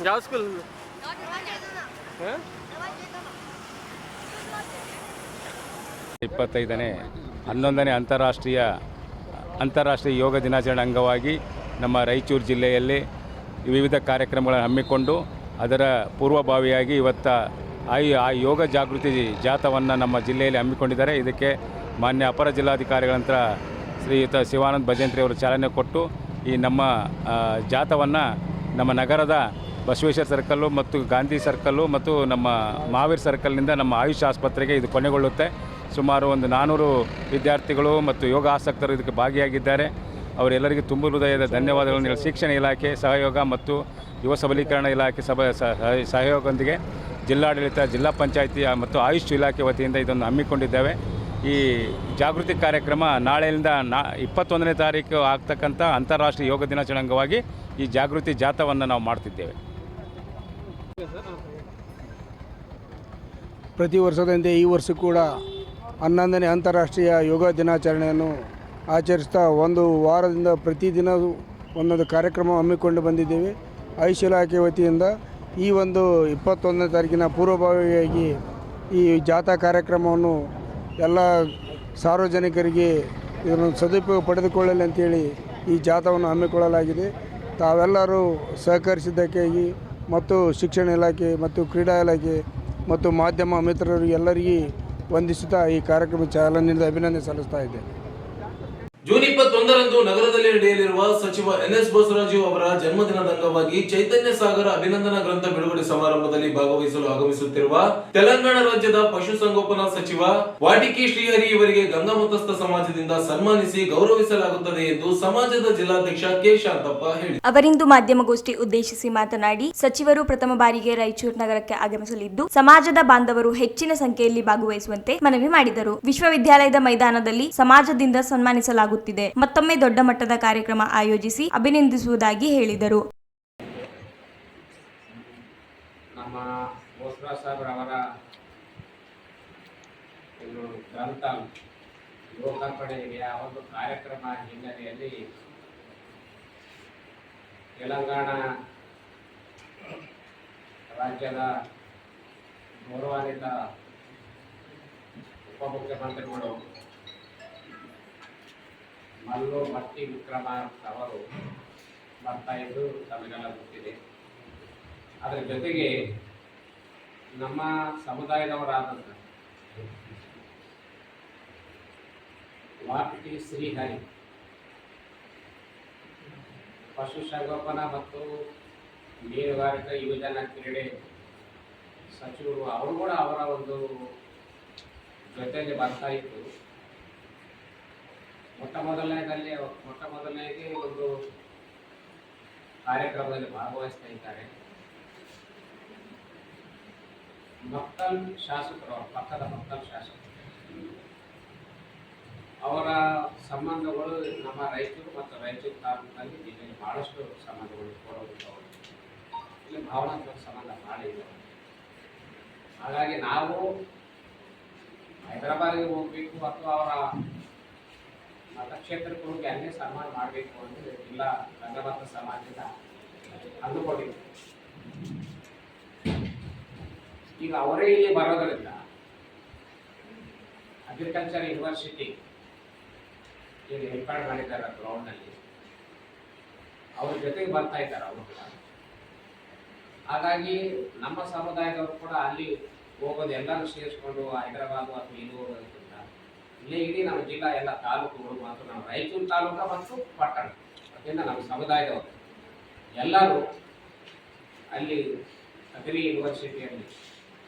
ಯಾವ ಸ್ಕೂಲ್? 11ನೇ ಅಂತಾರಾಷ್ಟ್ರೀಯ ಅಂತಾರಾಷ್ಟ್ರೀಯ ಯೋಗ ದಿನಾಚರಣೆ ಅಂಗವಾಗಿ ನಮ್ಮ ರಾಯಚೂರು ಜಿಲ್ಲೆಯಲ್ಲಿ ವಿವಿಧ ಕಾರ್ಯಕ್ರಮಗಳನ್ನು ಹಮ್ಮಿಕೊಂಡು ಅದರ ಪೂರ್ವಭಾವಿಯಾಗಿ ಇವತ್ತು ಆ ಯೋಗ ಜಾಗೃತಿ ಜಾಥಾವನ್ನು ನಮ್ಮ ಜಿಲ್ಲೆಯಲ್ಲಿ ಹಮ್ಮಿಕೊಂಡಿದ್ದಾರೆ. ಇದಕ್ಕೆ ಮಾನ್ಯ ಅಪರ ಜಿಲ್ಲಾಧಿಕಾರಿಗಳಂತ ಶ್ರೀಯುತ ಶಿವಾನಂದ ಭಜಂತ್ರಿ ಅವರು ಚಾಲನೆ ಕೊಟ್ಟು ಈ ನಮ್ಮ ಜಾಥಾವನ್ನು ನಮ್ಮ ನಗರದ ಬಸವೇಶ್ವರ ಸರ್ಕಲ್ಲು ಮತ್ತು ಗಾಂಧಿ ಸರ್ಕಲ್ಲು ಮತ್ತು ನಮ್ಮ ಮಹಾವೀರ್ ಸರ್ಕಲ್ನಿಂದ ನಮ್ಮ ಆಯುಷ್ ಆಸ್ಪತ್ರೆಗೆ ಇದು ಕೊನೆಗೊಳ್ಳುತ್ತೆ. ಸುಮಾರು ಒಂದು 400 ವಿದ್ಯಾರ್ಥಿಗಳು ಮತ್ತು ಯೋಗ ಆಸಕ್ತರು ಇದಕ್ಕೆ ಭಾಗಿಯಾಗಿದ್ದಾರೆ. ಅವರೆಲ್ಲರಿಗೂ ತುಂಬ ಹೃದಯದ ಧನ್ಯವಾದಗಳನ್ನು ಹೇಳಿ ಶಿಕ್ಷಣ ಇಲಾಖೆ ಸಹಯೋಗ ಮತ್ತು ಯುವ ಸಬಲೀಕರಣ ಇಲಾಖೆ ಸಹಯೋಗದೊಂದಿಗೆ ಜಿಲ್ಲಾಡಳಿತ, ಜಿಲ್ಲಾ ಪಂಚಾಯಿತಿ ಮತ್ತು ಆಯುಷ್ ಇಲಾಖೆ ವತಿಯಿಂದ ಇದನ್ನು ಹಮ್ಮಿಕೊಂಡಿದ್ದೇವೆ. ಈ ಜಾಗೃತಿ ಕಾರ್ಯಕ್ರಮ ನಾಳೆಯಿಂದ 21ನೇ ತಾರೀಕು ಆಗ್ತಕ್ಕಂಥ ಅಂತಾರಾಷ್ಟ್ರೀಯ ಯೋಗ ದಿನಾಚರಣೆ ಅಂಗವಾಗಿ ಈ ಜಾಗೃತಿ ಜಾಥಾವನ್ನು ನಾವು ಮಾಡ್ತಿದ್ದೇವೆ. ಪ್ರತಿ ವರ್ಷದಂತೆ ಈ ವರ್ಷ ಕೂಡ 11ನೇ ಅಂತಾರಾಷ್ಟ್ರೀಯ ಯೋಗ ದಿನಾಚರಣೆಯನ್ನು ಆಚರಿಸ್ತಾ ಒಂದು ವಾರದಿಂದ ಪ್ರತಿದಿನ ಒಂದೊಂದು ಕಾರ್ಯಕ್ರಮ ಹಮ್ಮಿಕೊಂಡು ಬಂದಿದ್ದೇವೆ. ಆಯುಷ್ ಇಲಾಖೆ ವತಿಯಿಂದ ಈ ಒಂದು 21ನೇ ತಾರೀಕಿನ ಪೂರ್ವಭಾವಿಯಾಗಿ ಈ ಜಾಥಾ ಕಾರ್ಯಕ್ರಮವನ್ನು ಎಲ್ಲ ಸಾರ್ವಜನಿಕರಿಗೆ ಇದನ್ನು ಸದುಪಯೋಗ ಪಡೆದುಕೊಳ್ಳಲಿ ಅಂತೇಳಿ ಈ ಜಾಥಾವನ್ನು ಹಮ್ಮಿಕೊಳ್ಳಲಾಗಿದೆ. ತಾವೆಲ್ಲರೂ ಸಹಕರಿಸಿದ್ದಕ್ಕಾಗಿ ಮತ್ತು ಶಿಕ್ಷಣ ಇಲಾಖೆ ಮತ್ತು ಕ್ರೀಡಾ ಇಲಾಖೆ ಮತ್ತು ಮಾಧ್ಯಮ ಮಿತ್ರರಿಗೆ ಎಲ್ಲರಿಗೂ ವಂದಿಸುತ್ತಾ ಈ ಕಾರ್ಯಕ್ರಮ ಚಾಲನೆಯಿಂದ ಅಭಿನಂದನೆ ಸಲ್ಲಿಸ್ತಾ ಇದ್ದೇನೆ. ಜೂನ್ 21ರಂದು ನಗರದಲ್ಲಿ ನಡೆಯಲಿರುವ ಸಚಿವ NS ಬಸವರಾಜು ಅವರ ಜನ್ಮದಿನದ ಅಂಗವಾಗಿ ಚೈತನ್ಯ ಸಾಗರ ಅಭಿನಂದನಾ ಗ್ರಂಥ ಬಿಡುಗಡೆ ಸಮಾರಂಭದಲ್ಲಿ ಭಾಗವಹಿಸಲು ಆಗಮಿಸುತ್ತಿರುವ ತೆಲಂಗಾಣ ರಾಜ್ಯದ ಪಶುಸಂಗೋಪನಾ ಸಚಿವ ವಾಟಿಕಿ ಶ್ರೀಹರಿ ಇವರಿಗೆ ಗಂಗಾಮತಸ್ಥ ಸಮಾಜದಿಂದ ಸನ್ಮಾನಿಸಿ ಗೌರವಿಸಲಾಗುತ್ತದೆ ಎಂದು ಸಮಾಜದ ಜಿಲ್ಲಾಧ್ಯಕ್ಷ ಕೆ ಶಾಂತಪ್ಪ ಹೇಳಿದರು. ಅವರಿಂದು ಮಾಧ್ಯಮಗೋಷ್ಠಿ ಉದ್ದೇಶಿಸಿ ಮಾತನಾಡಿ, ಸಚಿವರು ಪ್ರಥಮ ಬಾರಿಗೆ ರಾಯಚೂರು ನಗರಕ್ಕೆ ಆಗಮಿಸಲಿದ್ದು ಸಮಾಜದ ಬಾಂಧವರು ಹೆಚ್ಚಿನ ಸಂಖ್ಯೆಯಲ್ಲಿ ಭಾಗವಹಿಸುವಂತೆ ಮನವಿ ಮಾಡಿದರು. ವಿಶ್ವವಿದ್ಯಾಲಯದ ಮೈದಾನದಲ್ಲಿ ಸಮಾಜದಿಂದ ಸನ್ಮಾನಿಸಲಾಗುತ್ತದೆ. ಮತ್ತೊಮ್ಮೆ ದೊಡ್ಡ ಮಟ್ಟದ ಕಾರ್ಯಕ್ರಮ ಆಯೋಜಿಸಿ ಅಭಿನಂದಿಸುವುದಾಗಿ ಹೇಳಿದರು. ನಮ್ಮ ಬಸವರಾಜ್ ಸಾಹೇಬ್ರವರ ಗ್ರಂಥ ಲೋಕಾರ್ಪಣೆಗೆ ಆ ಒಂದು ಕಾರ್ಯಕ್ರಮ ಹಿನ್ನೆಲೆಯಲ್ಲಿ ತೆಲಂಗಾಣ ರಾಜ್ಯದ ಗೌರವಾನ್ವಿತ ಉಪಮುಖ್ಯಮಂತ್ರಿಗಳು ಮಲ್ಲು ಮಟ್ಟಿ ವಿಕ್ರಮಾರ್ಕ ಅವರು ಬರ್ತಾ ಇದ್ದು ತಮಗೆಲ್ಲ ಗೊತ್ತಿದೆ. ಅದರ ಜೊತೆಗೆ ನಮ್ಮ ಸಮುದಾಯದವರಾದಂಥ ವಾಟಿಕಿ ಶ್ರೀಹರಿ ಪಶುಸಂಗೋಪನಾ ಮತ್ತು ಮೀನುಗಾರಿಕಾ ಯುವಜನ ಕ್ರೀಡೆ ಸಚಿವರು ಅವರು ಕೂಡ ಅವರ ಒಂದು ಜೊತೆಗೆ ಬರ್ತಾ ಇತ್ತು. ಮೊಟ್ಟ ಮೊದಲನೇಗೆ ಒಂದು ಕಾರ್ಯಕ್ರಮದಲ್ಲಿ ಭಾಗವಹಿಸ್ತಾ ಇದ್ದಾರೆ. ಮಕ್ಕಲ್ ಶಾಸಕರು, ಪಕ್ಕದ ಮಕ್ಕಲ್ ಶಾಸಕರು, ಅವರ ಸಂಬಂಧಗಳು ನಮ್ಮ ರಾಯಚೂರು ಮತ್ತು ರಾಯಚೂರು ತಾಲೂಕಿನಲ್ಲಿ ಜಿಲ್ಲೆಯಲ್ಲಿ ಬಹಳಷ್ಟು ಸಂಬಂಧಗಳು ಕೊಡೋದು, ಇಲ್ಲಿ ಭಾವನಾತ್ಮಕ ಸಂಬಂಧ ಭಾಳ ಇದೆ. ಹಾಗಾಗಿ ನಾವು ಹೈದರಾಬಾದ್ಗೆ ಹೋಗಬೇಕು ಅಥವಾ ಅವರ ಮತಕ್ಷೇತ್ರಕ್ಕೆ ಹೋಗಿ ಅಲ್ಲೇ ಸನ್ಮಾನ ಮಾಡಬೇಕು ಅಂತ ಜಿಲ್ಲಾ ಗಂಗಾಮತ ಸಮಾಜದ ಅಂದುಕೊಂಡಿದ್ದೆ. ಈಗ ಅವರೇ ಇಲ್ಲಿ ಬರೋದರಿಂದ ಅಗ್ರಿಕಲ್ಚರ್ ಯೂನಿವರ್ಸಿಟಿ ಇಲ್ಲಿ ಏರ್ಪಾಡು ಮಾಡಿದ್ದಾರೆ ಗ್ರೌಂಡ್ನಲ್ಲಿ, ಅವ್ರ ಜೊತೆಗೆ ಬರ್ತಾ ಇದ್ದಾರೆ ಅವರು ಕೂಡ. ಹಾಗಾಗಿ ನಮ್ಮ ಸಮುದಾಯದವರು ಕೂಡ ಅಲ್ಲಿ ಹೋಗೋದು ಎಲ್ಲರೂ ಸೇರಿಸ್ಕೊಂಡು ಹೈದರಾಬಾದ್ ಅಥವಾ ಇಲ್ಲಿ ಹೋಗೋದಕ್ಕಿಂತ ಇಲ್ಲೇ ಇಡೀ ನಮ್ಮ ಜಿಲ್ಲಾ ಎಲ್ಲ ತಾಲೂಕುಗಳು ಮತ್ತು ನಮ್ಮ ರಾಯಚೂರು ತಾಲೂಕು ಮತ್ತು ಪಟ್ಟಣ ಅದರಿಂದ ನಮ್ಮ ಸಮುದಾಯದವರು ಎಲ್ಲರೂ ಅಲ್ಲಿ ಅಗ್ರಿ ಯೂನಿವರ್ಸಿಟಿಯಲ್ಲಿ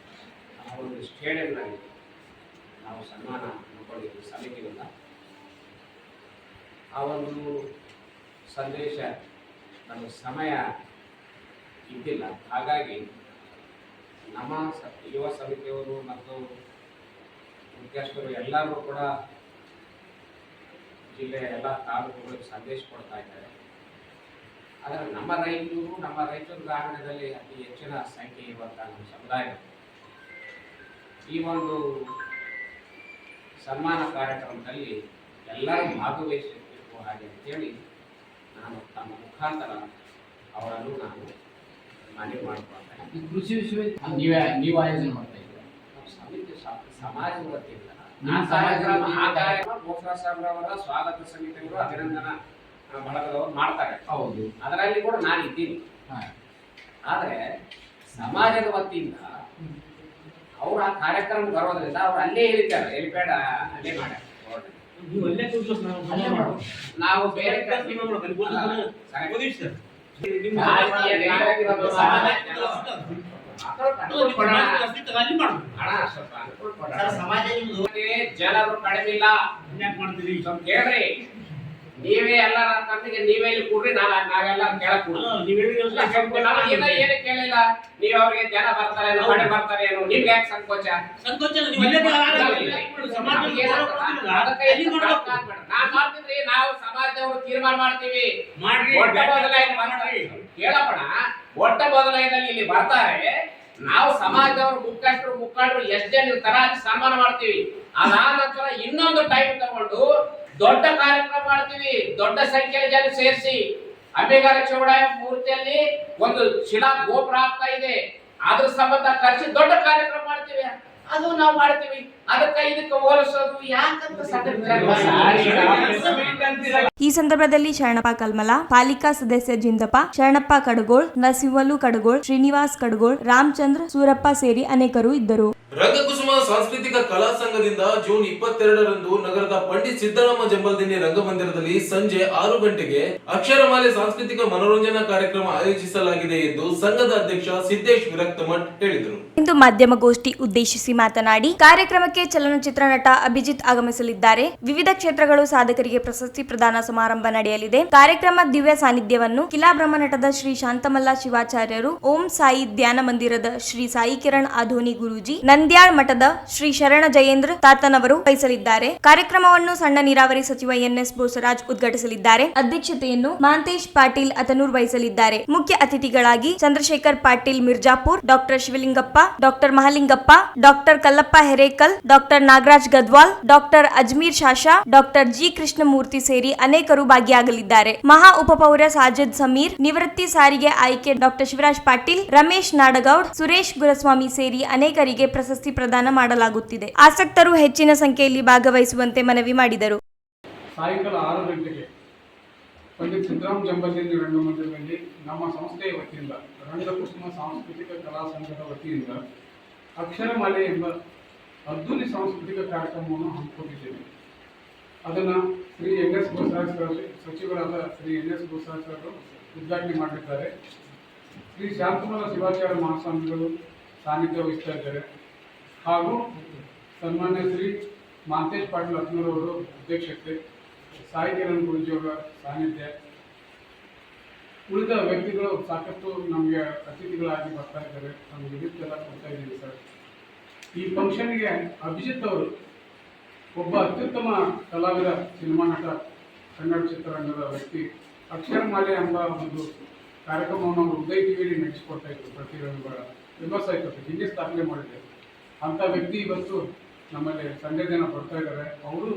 ಆ ಒಂದು ಸ್ಟೇಡಿಯಂನಲ್ಲಿ ನಾವು ಸನ್ಮಾನ ಮಾಡಿಕೊಂಡಿದ್ವಿ ಸಮಿತಿಯಿಂದ. ಆ ಒಂದು ಸಂದೇಶ ನಮಗೆ ಸಮಯ ಇದ್ದಿಲ್ಲ. ಹಾಗಾಗಿ ನಮ್ಮ ಯುವ ಸಮಿತಿಯವರು ಮತ್ತು ಮುಖ್ಯಸ್ಥರು ಎಲ್ಲರೂ ಕೂಡ ಜಿಲ್ಲೆಯ ಎಲ್ಲ ತಾಲೂಕುಗಳಿಗೆ ಸಂದೇಶ ಕೊಡ್ತಾ ಇದ್ದಾರೆ. ಆದರೆ ನಮ್ಮ ರಾಯಚೂರು ಗ್ರಾಮೀಣದಲ್ಲಿ ಅತಿ ಹೆಚ್ಚಿನ ಸಂಖ್ಯೆ ಇರುವಂಥ ನಮ್ಮ ಸಮುದಾಯ ಈ ಒಂದು ಸನ್ಮಾನ ಕಾರ್ಯಕ್ರಮದಲ್ಲಿ ಎಲ್ಲರೂ ಭಾಗವಹಿಸಬೇಕು ಹಾಗೆ ಅಂತೇಳಿ ನಾನು ತಮ್ಮ ಮುಖಾಂತರ ಅವರನ್ನು ನಾನು ಮನವಿ ಮಾಡಿಕೊಳ್ತೇನೆ. ಕೃಷಿ ವಿಶ್ವ ನೀವು ಆಯೋಜನೆ ಮಾಡ್ತಾ ಇದ್ದೀರಾ? ನಮ್ಮ ಸಮಿತಿ ಸಮಾಜದ ವತಿಯಿಂದ ಗೋಪಾಲ ಸಾಹೇಬ್ರವರ ಸ್ವಾಗತ ಸಮಿತಿಯವರು ಅಭಿನಂದನಾ ಬಳಗದವರು ಮಾಡ್ತಾರೆ. ಹೌದು, ಅದರಲ್ಲಿ ಕೂಡ ನಾನು ಇದ್ದೀನಿ. ಆದ್ರೆ ಸಮಾಜದ ವತಿಯಿಂದ ಅವ್ರು ಆ ಕಾರ್ಯಕ್ರಮ ಬರೋದ್ರಿಂದ ಅವ್ರು ಅಲ್ಲೇ ಹೇಳಿದ್ದಾರೆ, ಹೆಲಿಪ್ಯಾಡ್ ಅಲ್ಲೇ ಮಾಡ್ಯಾರ. ನಾವು ಬೇರೆ ಜನರು ಕಡಿಮಿಲ್ಲ ಕೇಳ್ರಿ. ನೀವೇ ಎಲ್ಲರ ಕಣ್ಣಿಗೆ ನೀವೇ ಇಲ್ಲಿ ಕೂಡ್ರಿ, ನಾವೆಲ್ಲ ಕೇಳಕ್ ಏನು ಕೇಳಿಲ್ಲ. ನೀವ್ ಅವ್ರಿಗೆ ಜನ ಬರ್ತಾರೆ ಕಡೆ ಬರ್ತಾರೆ ಏನೋ, ನಿಮ್ಗೆ ಯಾಕೆ ಸಂಕೋಚ? ನಾನ್ ಮಾಡ್ತಿದ್ರಿ, ನಾವು ಸಮಾಜದವರು ತೀರ್ಮಾನ ಮಾಡ್ತೀವಿ. ಕೇಳಪ್ಪಣ, ಒಟ್ಟ ಮೊದಲೈದಲ್ಲಿ ಇಲ್ಲಿ ಬರ್ತಾರೆ. ನಾವು ಸಮಾಜದವರು ಮುಖಂಡರು ಎಷ್ಟು ಜನ ಇರ್ತಾರ ಅದು ಸನ್ಮಾನ ಮಾಡ್ತೀವಿ. ಅದಾದ ನಂತರ ಇನ್ನೊಂದು ಟೈಮ್ ತಗೊಂಡು ದೊಡ್ಡ ಕಾರ್ಯಕ್ರಮ ಮಾಡ್ತೀವಿ. ದೊಡ್ಡ ಸಂಖ್ಯೆಯಲ್ಲಿ ಜನ ಸೇರಿಸಿ ಅಂಬೇಗಾರ ಚೌಡಾಯ ಮೂರ್ತಿಯಲ್ಲಿ ಒಂದು ಶಿಲಾ ಗೋಪುರ ಆಗ್ತಾ ಇದೆ. ಅದ್ರ ಸಂಬಂಧ ಕರೆಸಿ ದೊಡ್ಡ ಕಾರ್ಯಕ್ರಮ ಮಾಡ್ತೀವಿ. ಅದು ನಾವು ಮಾಡ್ತೀವಿ. ಅದಕ್ಕೆ ಇದಕ್ಕೆ ಹೋಲಿಸೋದು ಯಾಕಂತ ಈ ಸಂದರ್ಭದಲ್ಲಿ ಶರಣಪ್ಪ ಕಲ್ಮಲ, ಪಾಲಿಕಾ ಸದಸ್ಯ ಜಿಂದಪ್ಪ, ಶರಣಪ್ಪ ಕಡಗೋಳ್, ನರಸಿಂಹಲು ಕಡಗೋಳ್, ಶ್ರೀನಿವಾಸ್ ಕಡಗೋಳ್, ರಾಮಚಂದ್ರ ಸೂರಪ್ಪ ಸೇರಿ ಅನೇಕರು ಇದ್ದರು. ರಂಗಕುಸುಮ ಸಾಂಸ್ಕೃತಿಕ ಕಲಾ ಸಂಘದಿಂದ ಜೂನ್ 22ರಂದು ನಗರದ ಪಂಡಿತ್ ಸಿದ್ದರಾಮ ಜಂಬಲ್ದಿನ್ನಿ ರಂಗಮಂದಿರದಲ್ಲಿ ಸಂಜೆ 6 ಗಂಟೆಗೆ ಅಕ್ಷರಮಾಲೆ ಸಾಂಸ್ಕೃತಿಕ ಮನೋರಂಜನಾ ಕಾರ್ಯಕ್ರಮ ಆಯೋಜಿಸಲಾಗಿದೆ ಎಂದು ಸಂಘದ ಅಧ್ಯಕ್ಷ ಸಿದ್ದೇಶ್ ವಿರಕ್ತಮಠ್ ಹೇಳಿದರು. ಇಂದು ಮಾಧ್ಯಮಗೋಷ್ಠಿ ಉದ್ದೇಶಿಸಿ ಮಾತನಾಡಿ, ಕಾರ್ಯಕ್ರಮಕ್ಕೆ ಚಲನಚಿತ್ರ ನಟ ಅಭಿಜಿತ್ ಆಗಮಿಸಲಿದ್ದಾರೆ. ವಿವಿಧ ಕ್ಷೇತ್ರಗಳು ಸಾಧಕರಿಗೆ ಪ್ರಶಸ್ತಿ ಪ್ರದಾನ ಸಮಾರಂಭ ನಡೆಯಲಿದೆ. ಕಾರ್ಯಕ್ರಮ ದಿವ್ಯ ಸಾನ್ನಿಧ್ಯವನ್ನು ಕಿಲಾ ಬ್ರಹ್ಮನಟದ ಶ್ರೀ ಶಾಂತಮಲ್ಲ ಶಿವಾಚಾರ್ಯರು, ಓಂ ಸಾಯಿ ಧ್ಯಾನ ಮಂದಿರದ ಶ್ರೀ ಸಾಯಿ ಕಿರಣ್ ಆಧೋನಿ ಗುರೂಜಿ, ನಂದ್ಯಾಳ್ ಮಠದ ಶ್ರೀ ಶರಣ ಜಯೇಂದ್ರ ತಾತನವರು ವಹಿಸಲಿದ್ದಾರೆ. ಕಾರ್ಯಕ್ರಮವನ್ನು ಸಣ್ಣ ನೀರಾವರಿ ಸಚಿವ ಎನ್ಎಸ್ ಬೋಸರಾಜ್ ಉದ್ಘಾಟಿಸಲಿದ್ದಾರೆ. ಅಧ್ಯಕ್ಷತೆಯನ್ನು ಮಾಂತೇಶ್ ಪಾಟೀಲ್ ಅತನೂರ್ ವಹಿಸಲಿದ್ದಾರೆ. ಮುಖ್ಯ ಅತಿಥಿಗಳಾಗಿ Chandrashekhar Patil Mirzapur, doctor Shivalingappa, doctor Mahalingappa, doctor Kallappa Herekal, doctor Nagaraj Gadwal, doctor Ajmeer Shasha, doctor G Krishnamurthy ಸೇರಿ ಅನೇಕರು ಭಾಗಿಯಾಗಲಿದ್ದಾರೆ. ಮಹಾ ಉಪಪೌರ ಸಾಜಿದ್ ಸಮೀರ್, ನಿವೃತ್ತಿ ಸಾರಿಗೆ ಆಯ್ಕೆ ಡಾಕ್ಟರ್ ಶಿವರಾಜ್ ಪಾಟೀಲ್, ರಮೇಶ್ ನಾಡಗೌಡ್, ಸುರೇಶ್ ಗುರಸ್ವಾಮಿ ಸೇರಿ ಅನೇಕರಿಗೆ ಪ್ರಶಸ್ತಿ ಪ್ರದಾನ ಮಾಡಲಾಗುತ್ತಿದೆ. ಆಸಕ್ತರು ಹೆಚ್ಚಿನ ಸಂಖ್ಯೆಯಲ್ಲಿ ಭಾಗವಹಿಸುವಂತೆ ಮನವಿ ಮಾಡಿದರು. ಸಾಯಂಕಾಲ 6 ಗಂಟೆಗೆ ಪಂಡಿತ್ ಸಿದ್ದರಾಮ ಜಂಬಲ್ದಿನ್ನಿ ರಂಗಮಂದಿರದಲ್ಲಿ ನಮ್ಮ ಸಂಸ್ಥೆಯ ವತಿಯಿಂದ ರಂಗಕುಸುಮ ಸಾಂಸ್ಕೃತಿಕ ಕಲಾ ಸಂಘದ ವತಿಯಿಂದ ಅಕ್ಷರಮಾಲೆ ಎಂಬ ಅದ್ದೂರಿ ಸಾಂಸ್ಕೃತಿಕ ಕಾರ್ಯಕ್ರಮವನ್ನು ಹಮ್ಮಿಕೊಂಡಿದ್ದೇವೆ. ಅದನ್ನು ಶ್ರೀ ಎನ್.ಎಸ್. ಬೋಸರಾಜ್ ಸಚಿವರಾದ ಶ್ರೀ ಎನ್.ಎಸ್. ಬೋಸರಾಜ್ ಅವರು ಉದ್ಘಾಟನೆ ಮಾಡಿದ್ದಾರೆ. ಶ್ರೀ ಶಾಂತಮಲ್ಲ ಶಿವಾಚಾರ್ಯ ಮಹಾಸ್ವಾಮಿಗಳು ಸಾನ್ನಿಧ್ಯ ವಹಿಸ್ತಾ ಇದ್ದಾರೆ. ಹಾಗೂ ಸನ್ಮಾನ್ಯ ಶ್ರೀ ಮಾಂತೇಶ್ ಪಾಟೀಲ್ ಅತ್ನೂರವರು ಅಧ್ಯಕ್ಷತೆ, ಸಾಯಿ ಕಿರಣ್ ಗುರೂಜಿಯವರ ಸಾನ್ನಿಧ್ಯ, ಉಳಿದ ವ್ಯಕ್ತಿಗಳು ಸಾಕಷ್ಟು ನಮಗೆ ಅತಿಥಿಗಳಾಗಿ ಬರ್ತಾ ಇದ್ದಾರೆ. ನಮಗೆ ವಿದ್ಯುತ್ತೆಲ್ಲ ಕೊಡ್ತಾ ಇದ್ದೀವಿ ಸರ್. ಈ ಫಂಕ್ಷನ್ಗೆ ಅಭಿಜಿತ್ ಅವರು ಒಬ್ಬ ಅತ್ಯುತ್ತಮ ಕಲಾವಿದ, ಸಿನಿಮಾ ನಟ, ಕನ್ನಡ ಚಿತ್ರರಂಗದ ವ್ಯಕ್ತಿ. ಅಕ್ಷರಮಾಲೆ ಎಂಬ ಒಂದು ಕಾರ್ಯಕ್ರಮವನ್ನು ಅವರು ಉದಯ ಟಿವಿಯಲ್ಲಿ ನಡೆಸಿಕೊಡ್ತಾ ಇದ್ರು. ಪ್ರತಿ ರವಿವಾರ ಫೇಮಸ್ ಆಯ್ತು, ಗಿನ್ನಿಸ್ ದಾಖಲೆ ಮಾಡಿದೆ. ಅಂಥ ವ್ಯಕ್ತಿ ಇವತ್ತು ನಮ್ಮಲ್ಲಿ ಸಂಡೇ ದಿನ ಬರ್ತಾ ಇದ್ದಾರೆ. ಅವರು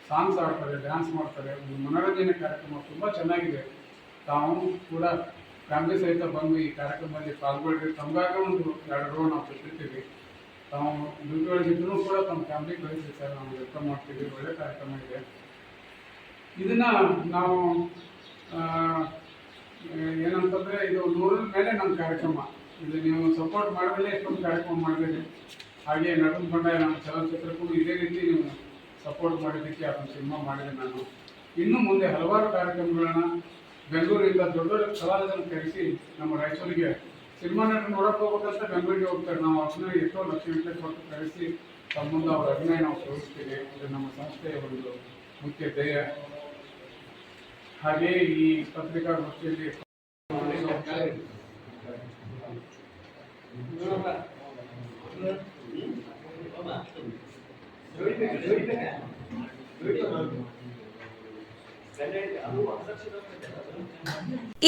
ಸಾಂಗ್ಸ್ ಆಡ್ತಾರೆ, ಡ್ಯಾನ್ಸ್ ಮಾಡ್ತಾರೆ. ಒಂದು ಮನೋರಂಜನೆ ಕಾರ್ಯಕ್ರಮ ತುಂಬ ಚೆನ್ನಾಗಿದೆ. ತಾವು ಕೂಡ ಫ್ಯಾಮಿಲಿ ಸಹಿತ ಬಂದು ಈ ಕಾರ್ಯಕ್ರಮದಲ್ಲಿ ಪಾಲ್ಗೊಳ್ಳಿ. ತಮಗಾಗ ಒಂದು 2 ರೋ ನಾವು ಕೊಟ್ಟಿರ್ತೀವಿ. ತಾವು ದುಡ್ಡುಗಳಿದ್ರೂ ಕೂಡ ತಮ್ಮ ಫ್ಯಾಮಿಲಿ ಕಳಿಸಿ ಸರ್, ನಾವು ವೆಲ್ಕಮ್ ಮಾಡ್ತೀವಿ. ಒಳ್ಳೆ ಕಾರ್ಯಕ್ರಮ ಇದೆ. ಇದನ್ನು ನಾವು ಏನಂತಂದರೆ ಇದು 100ರ ಮೇಲೆ ನಮ್ಮ ಕಾರ್ಯಕ್ರಮ. ಇದು ನೀವು ಸಪೋರ್ಟ್ ಮಾಡಿದ್ರೆ ಎಷ್ಟೊಂದು ಕಾರ್ಯಕ್ರಮ ಮಾಡಿದ್ದೀರಿ. ಹಾಗೆ ನಟನ ಬಂಡಾಯ ನಮ್ಮ ಚಲನಚಿತ್ರಕ್ಕೂ ಇದೇ ರೀತಿ ನೀವು ಸಪೋರ್ಟ್ ಮಾಡಿದ್ದಕ್ಕೆ ಅದನ್ನು ಸಿನಿಮಾ ಮಾಡಿದೆ ನಾನು. ಇನ್ನು ಮುಂದೆ ಹಲವಾರು ಕಾರ್ಯಕ್ರಮಗಳನ್ನ ಬೆಂಗಳೂರಿಂದ ದೊಡ್ಡ ದೊಡ್ಡ ಕಲಾವಿದರನ್ನು ಕರೆಸಿ ನಮ್ಮ ರಾಯಚೂರಿಗೆ ಸಿನಿಮಾ ನಟ ನೋಡಕ್ಕೆ ಹೋಗ್ಬೇಕಂತ ಬೆಂಗಳೂರಿಗೆ ಹೋಗ್ತಾರೆ. ನಾವು ಅದನ್ನ ಎಷ್ಟೋ ಲಕ್ಷ ಕೊಟ್ಟು ಕರೆಸಿ ತಮ್ಮ ಮುಂದೆ ಅವರ ಅಭಿನಯ ನಾವು ತೋರಿಸ್ತೀವಿ. ಇದು ನಮ್ಮ ಸಂಸ್ಥೆಯ ಒಂದು ಮುಖ್ಯ ಧ್ಯೇಯ. ಹಾಗೆ ಈ ಪತ್ರಿಕಾಗೋಷ್ಠಿಯಲ್ಲಿ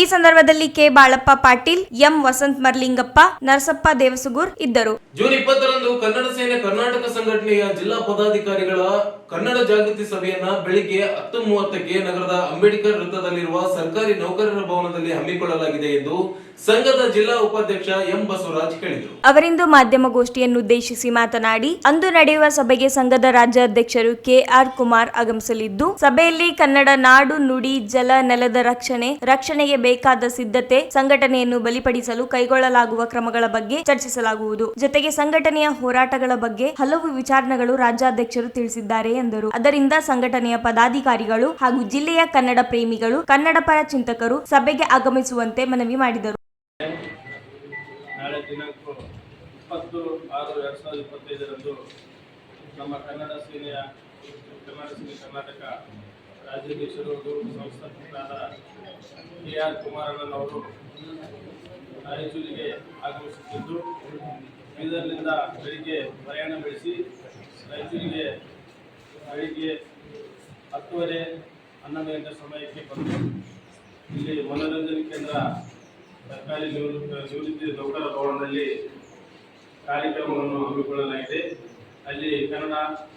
ಈ ಸಂದರ್ಭದಲ್ಲಿ ಕೆ ಬಾಳಪ್ಪ ಪಾಟೀಲ್, ಎಂ ವಸಂತ್ ಮರ್ಲಿಂಗಪ್ಪ, ನರಸಪ್ಪ ದೇವಸುಗೂರ್ ಇದ್ದರು. ಜೂನ್ 20ರಂದು ಕನ್ನಡ ಸೇನೆ ಕರ್ನಾಟಕ ಸಂಘಟನೆಯ ಜಿಲ್ಲಾ ಪದಾಧಿಕಾರಿಗಳ ಕನ್ನಡ ಜಾಗೃತಿ ಸಭೆಯನ್ನ ಬೆಳಿಗ್ಗೆ 10:30ಕ್ಕೆ ನಗರದ ಅಂಬೇಡ್ಕರ್ ವೃತ್ತದಲ್ಲಿರುವ ಸರ್ಕಾರಿ ನೌಕರರ ಭವನದಲ್ಲಿ ಹಮ್ಮಿಕೊಳ್ಳಲಾಗಿದೆ ಎಂದು ಸಂಘದ ಜಿಲ್ಲಾ ಉಪಾಧ್ಯಕ್ಷ ಎಂ ಬಸವರಾಜ್ ಹೇಳಿದರು. ಅವರಿಂದು ಮಾಧ್ಯಮಗೋಷ್ಠಿಯನ್ನುದ್ದೇಶಿಸಿ ಮಾತನಾಡಿ, ಅಂದು ನಡೆಯುವ ಸಭೆಗೆ ಸಂಘದ ರಾಜ್ಯಾಧ್ಯಕ್ಷರು ಕೆಆರ್ ಕುಮಾರ್ ಆಗಮಿಸಲಿದ್ದು, ಸಭೆಯಲ್ಲಿ ಕನ್ನಡ ನಾಡು, ನುಡಿ, ಜಲ, ನೆಲದ ರಕ್ಷಣೆಗೆ ಬೇಕಾದ ಸಿದ್ಧತೆ, ಸಂಘಟನೆಯನ್ನು ಬಲಿಪಡಿಸಲು ಕೈಗೊಳ್ಳಲಾಗುವ ಕ್ರಮಗಳ ಬಗ್ಗೆ ಚರ್ಚಿಸಲಾಗುವುದು. ಜೊತೆಗೆ ಸಂಘಟನೆಯ ಹೋರಾಟಗಳ ಬಗ್ಗೆ ಹಲವು ವಿಚಾರಗಳು ರಾಜ್ಯಾಧ್ಯಕ್ಷರು ತಿಳಿಸಿದ್ದಾರೆ ಎಂದರು. ಅದರಿಂದ ಸಂಘಟನೆಯ ಪದಾಧಿಕಾರಿಗಳು ಹಾಗೂ ಜಿಲ್ಲೆಯ ಕನ್ನಡ ಪ್ರೇಮಿಗಳು, ಕನ್ನಡ ಪರ ಚಿಂತಕರು ಸಭೆಗೆ ಆಗಮಿಸುವಂತೆ ಮನವಿ ಮಾಡಿದರು. ನಾಳೆ ದಿನಾಂಕ 20/6/2025 ನಮ್ಮ ಕನ್ನಡ ಸೇನೆ ಕರ್ನಾಟಕ ರಾಜ್ಯಾಧ್ಯಕ್ಷರು ಸಂಸ್ಥಾಪಕರಾದ ಕೆಆರ್ ಕುಮಾರಣ್ಣನವರು ರಾಯಚೂರಿಗೆ ಆಗಮಿಸುತ್ತಿದ್ದು, ಬೀದರ್ನಿಂದ ಬೆಳಿಗ್ಗೆ ಪ್ರಯಾಣ ಬೆಳೆಸಿ ರಾಯಚೂರಿಗೆ ಬೆಳಿಗ್ಗೆ 10:30 ಗಂಟೆ ಸಮಯಕ್ಕೆ ಬಂದು ಇಲ್ಲಿ ಮನೋರಂಜನೆ ಕೇಂದ್ರ ಸರ್ಕಾರಿ ನಿವೃತ್ತಿ ನೌಕರ ಭವನದಲ್ಲಿ ಕಾರ್ಯಕ್ರಮವನ್ನು ಹಮ್ಮಿಕೊಳ್ಳಲಾಗಿದೆ. ಅಲ್ಲಿ ಕನ್ನಡ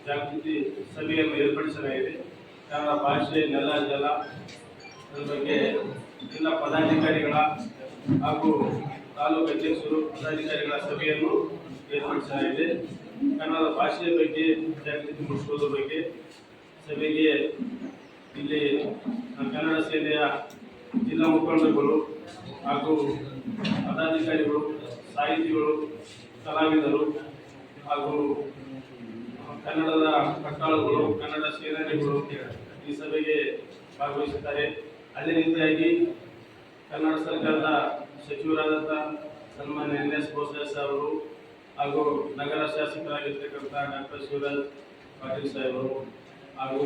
ಜಾಗೃತಿ ಸಭೆಯನ್ನು ಏರ್ಪಡಿಸಲಾಗಿದೆ. ಕನ್ನಡ ಭಾಷೆ, ನೆಲ, ಜಲ ಬಗ್ಗೆ ಎಲ್ಲ ಪದಾಧಿಕಾರಿಗಳ ಹಾಗೂ ತಾಲೂಕು ಅಧ್ಯಕ್ಷರು, ಪದಾಧಿಕಾರಿಗಳ ಸಭೆಯನ್ನು ಏರ್ಪಡಿಸಲಾಗಿದೆ. ಕನ್ನಡ ಭಾಷೆಯ ಬಗ್ಗೆ ಜಾಗೃತಿ ಮೂಡಿಸುವುದರ ಬಗ್ಗೆ ಸಭೆಗೆ ಇಲ್ಲಿ ಕನ್ನಡ ಸೇನೆಯ ಜಿಲ್ಲಾ ಮುಖಂಡರುಗಳು ಹಾಗೂ ಪದಾಧಿಕಾರಿಗಳು, ಸಾಹಿತಿಗಳು, ಕಲಾವಿದರು ಹಾಗೂ ಕನ್ನಡದ ಕಟ್ಟಾಳುಗಳು, ಕನ್ನಡ ಸೇನಾನಿಗಳು ಈ ಸಭೆಗೆ ಭಾಗವಹಿಸುತ್ತಾರೆ. ಅದೇ ರೀತಿಯಾಗಿ ಕನ್ನಡ ಸರ್ಕಾರದ ಸಚಿವರಾದಂಥ ಸನ್ಮಾನ್ಯ NS ಬೋಸರಾಜ್ ಅವರು ಹಾಗೂ ನಗರ ಶಾಸಕರಾಗಿರ್ತಕ್ಕಂಥ ಡಾಕ್ಟರ್ ಶಿವರಾಜ್ ಪಾಟೀಲ್ ಸಾಹೇಬರು ಹಾಗೂ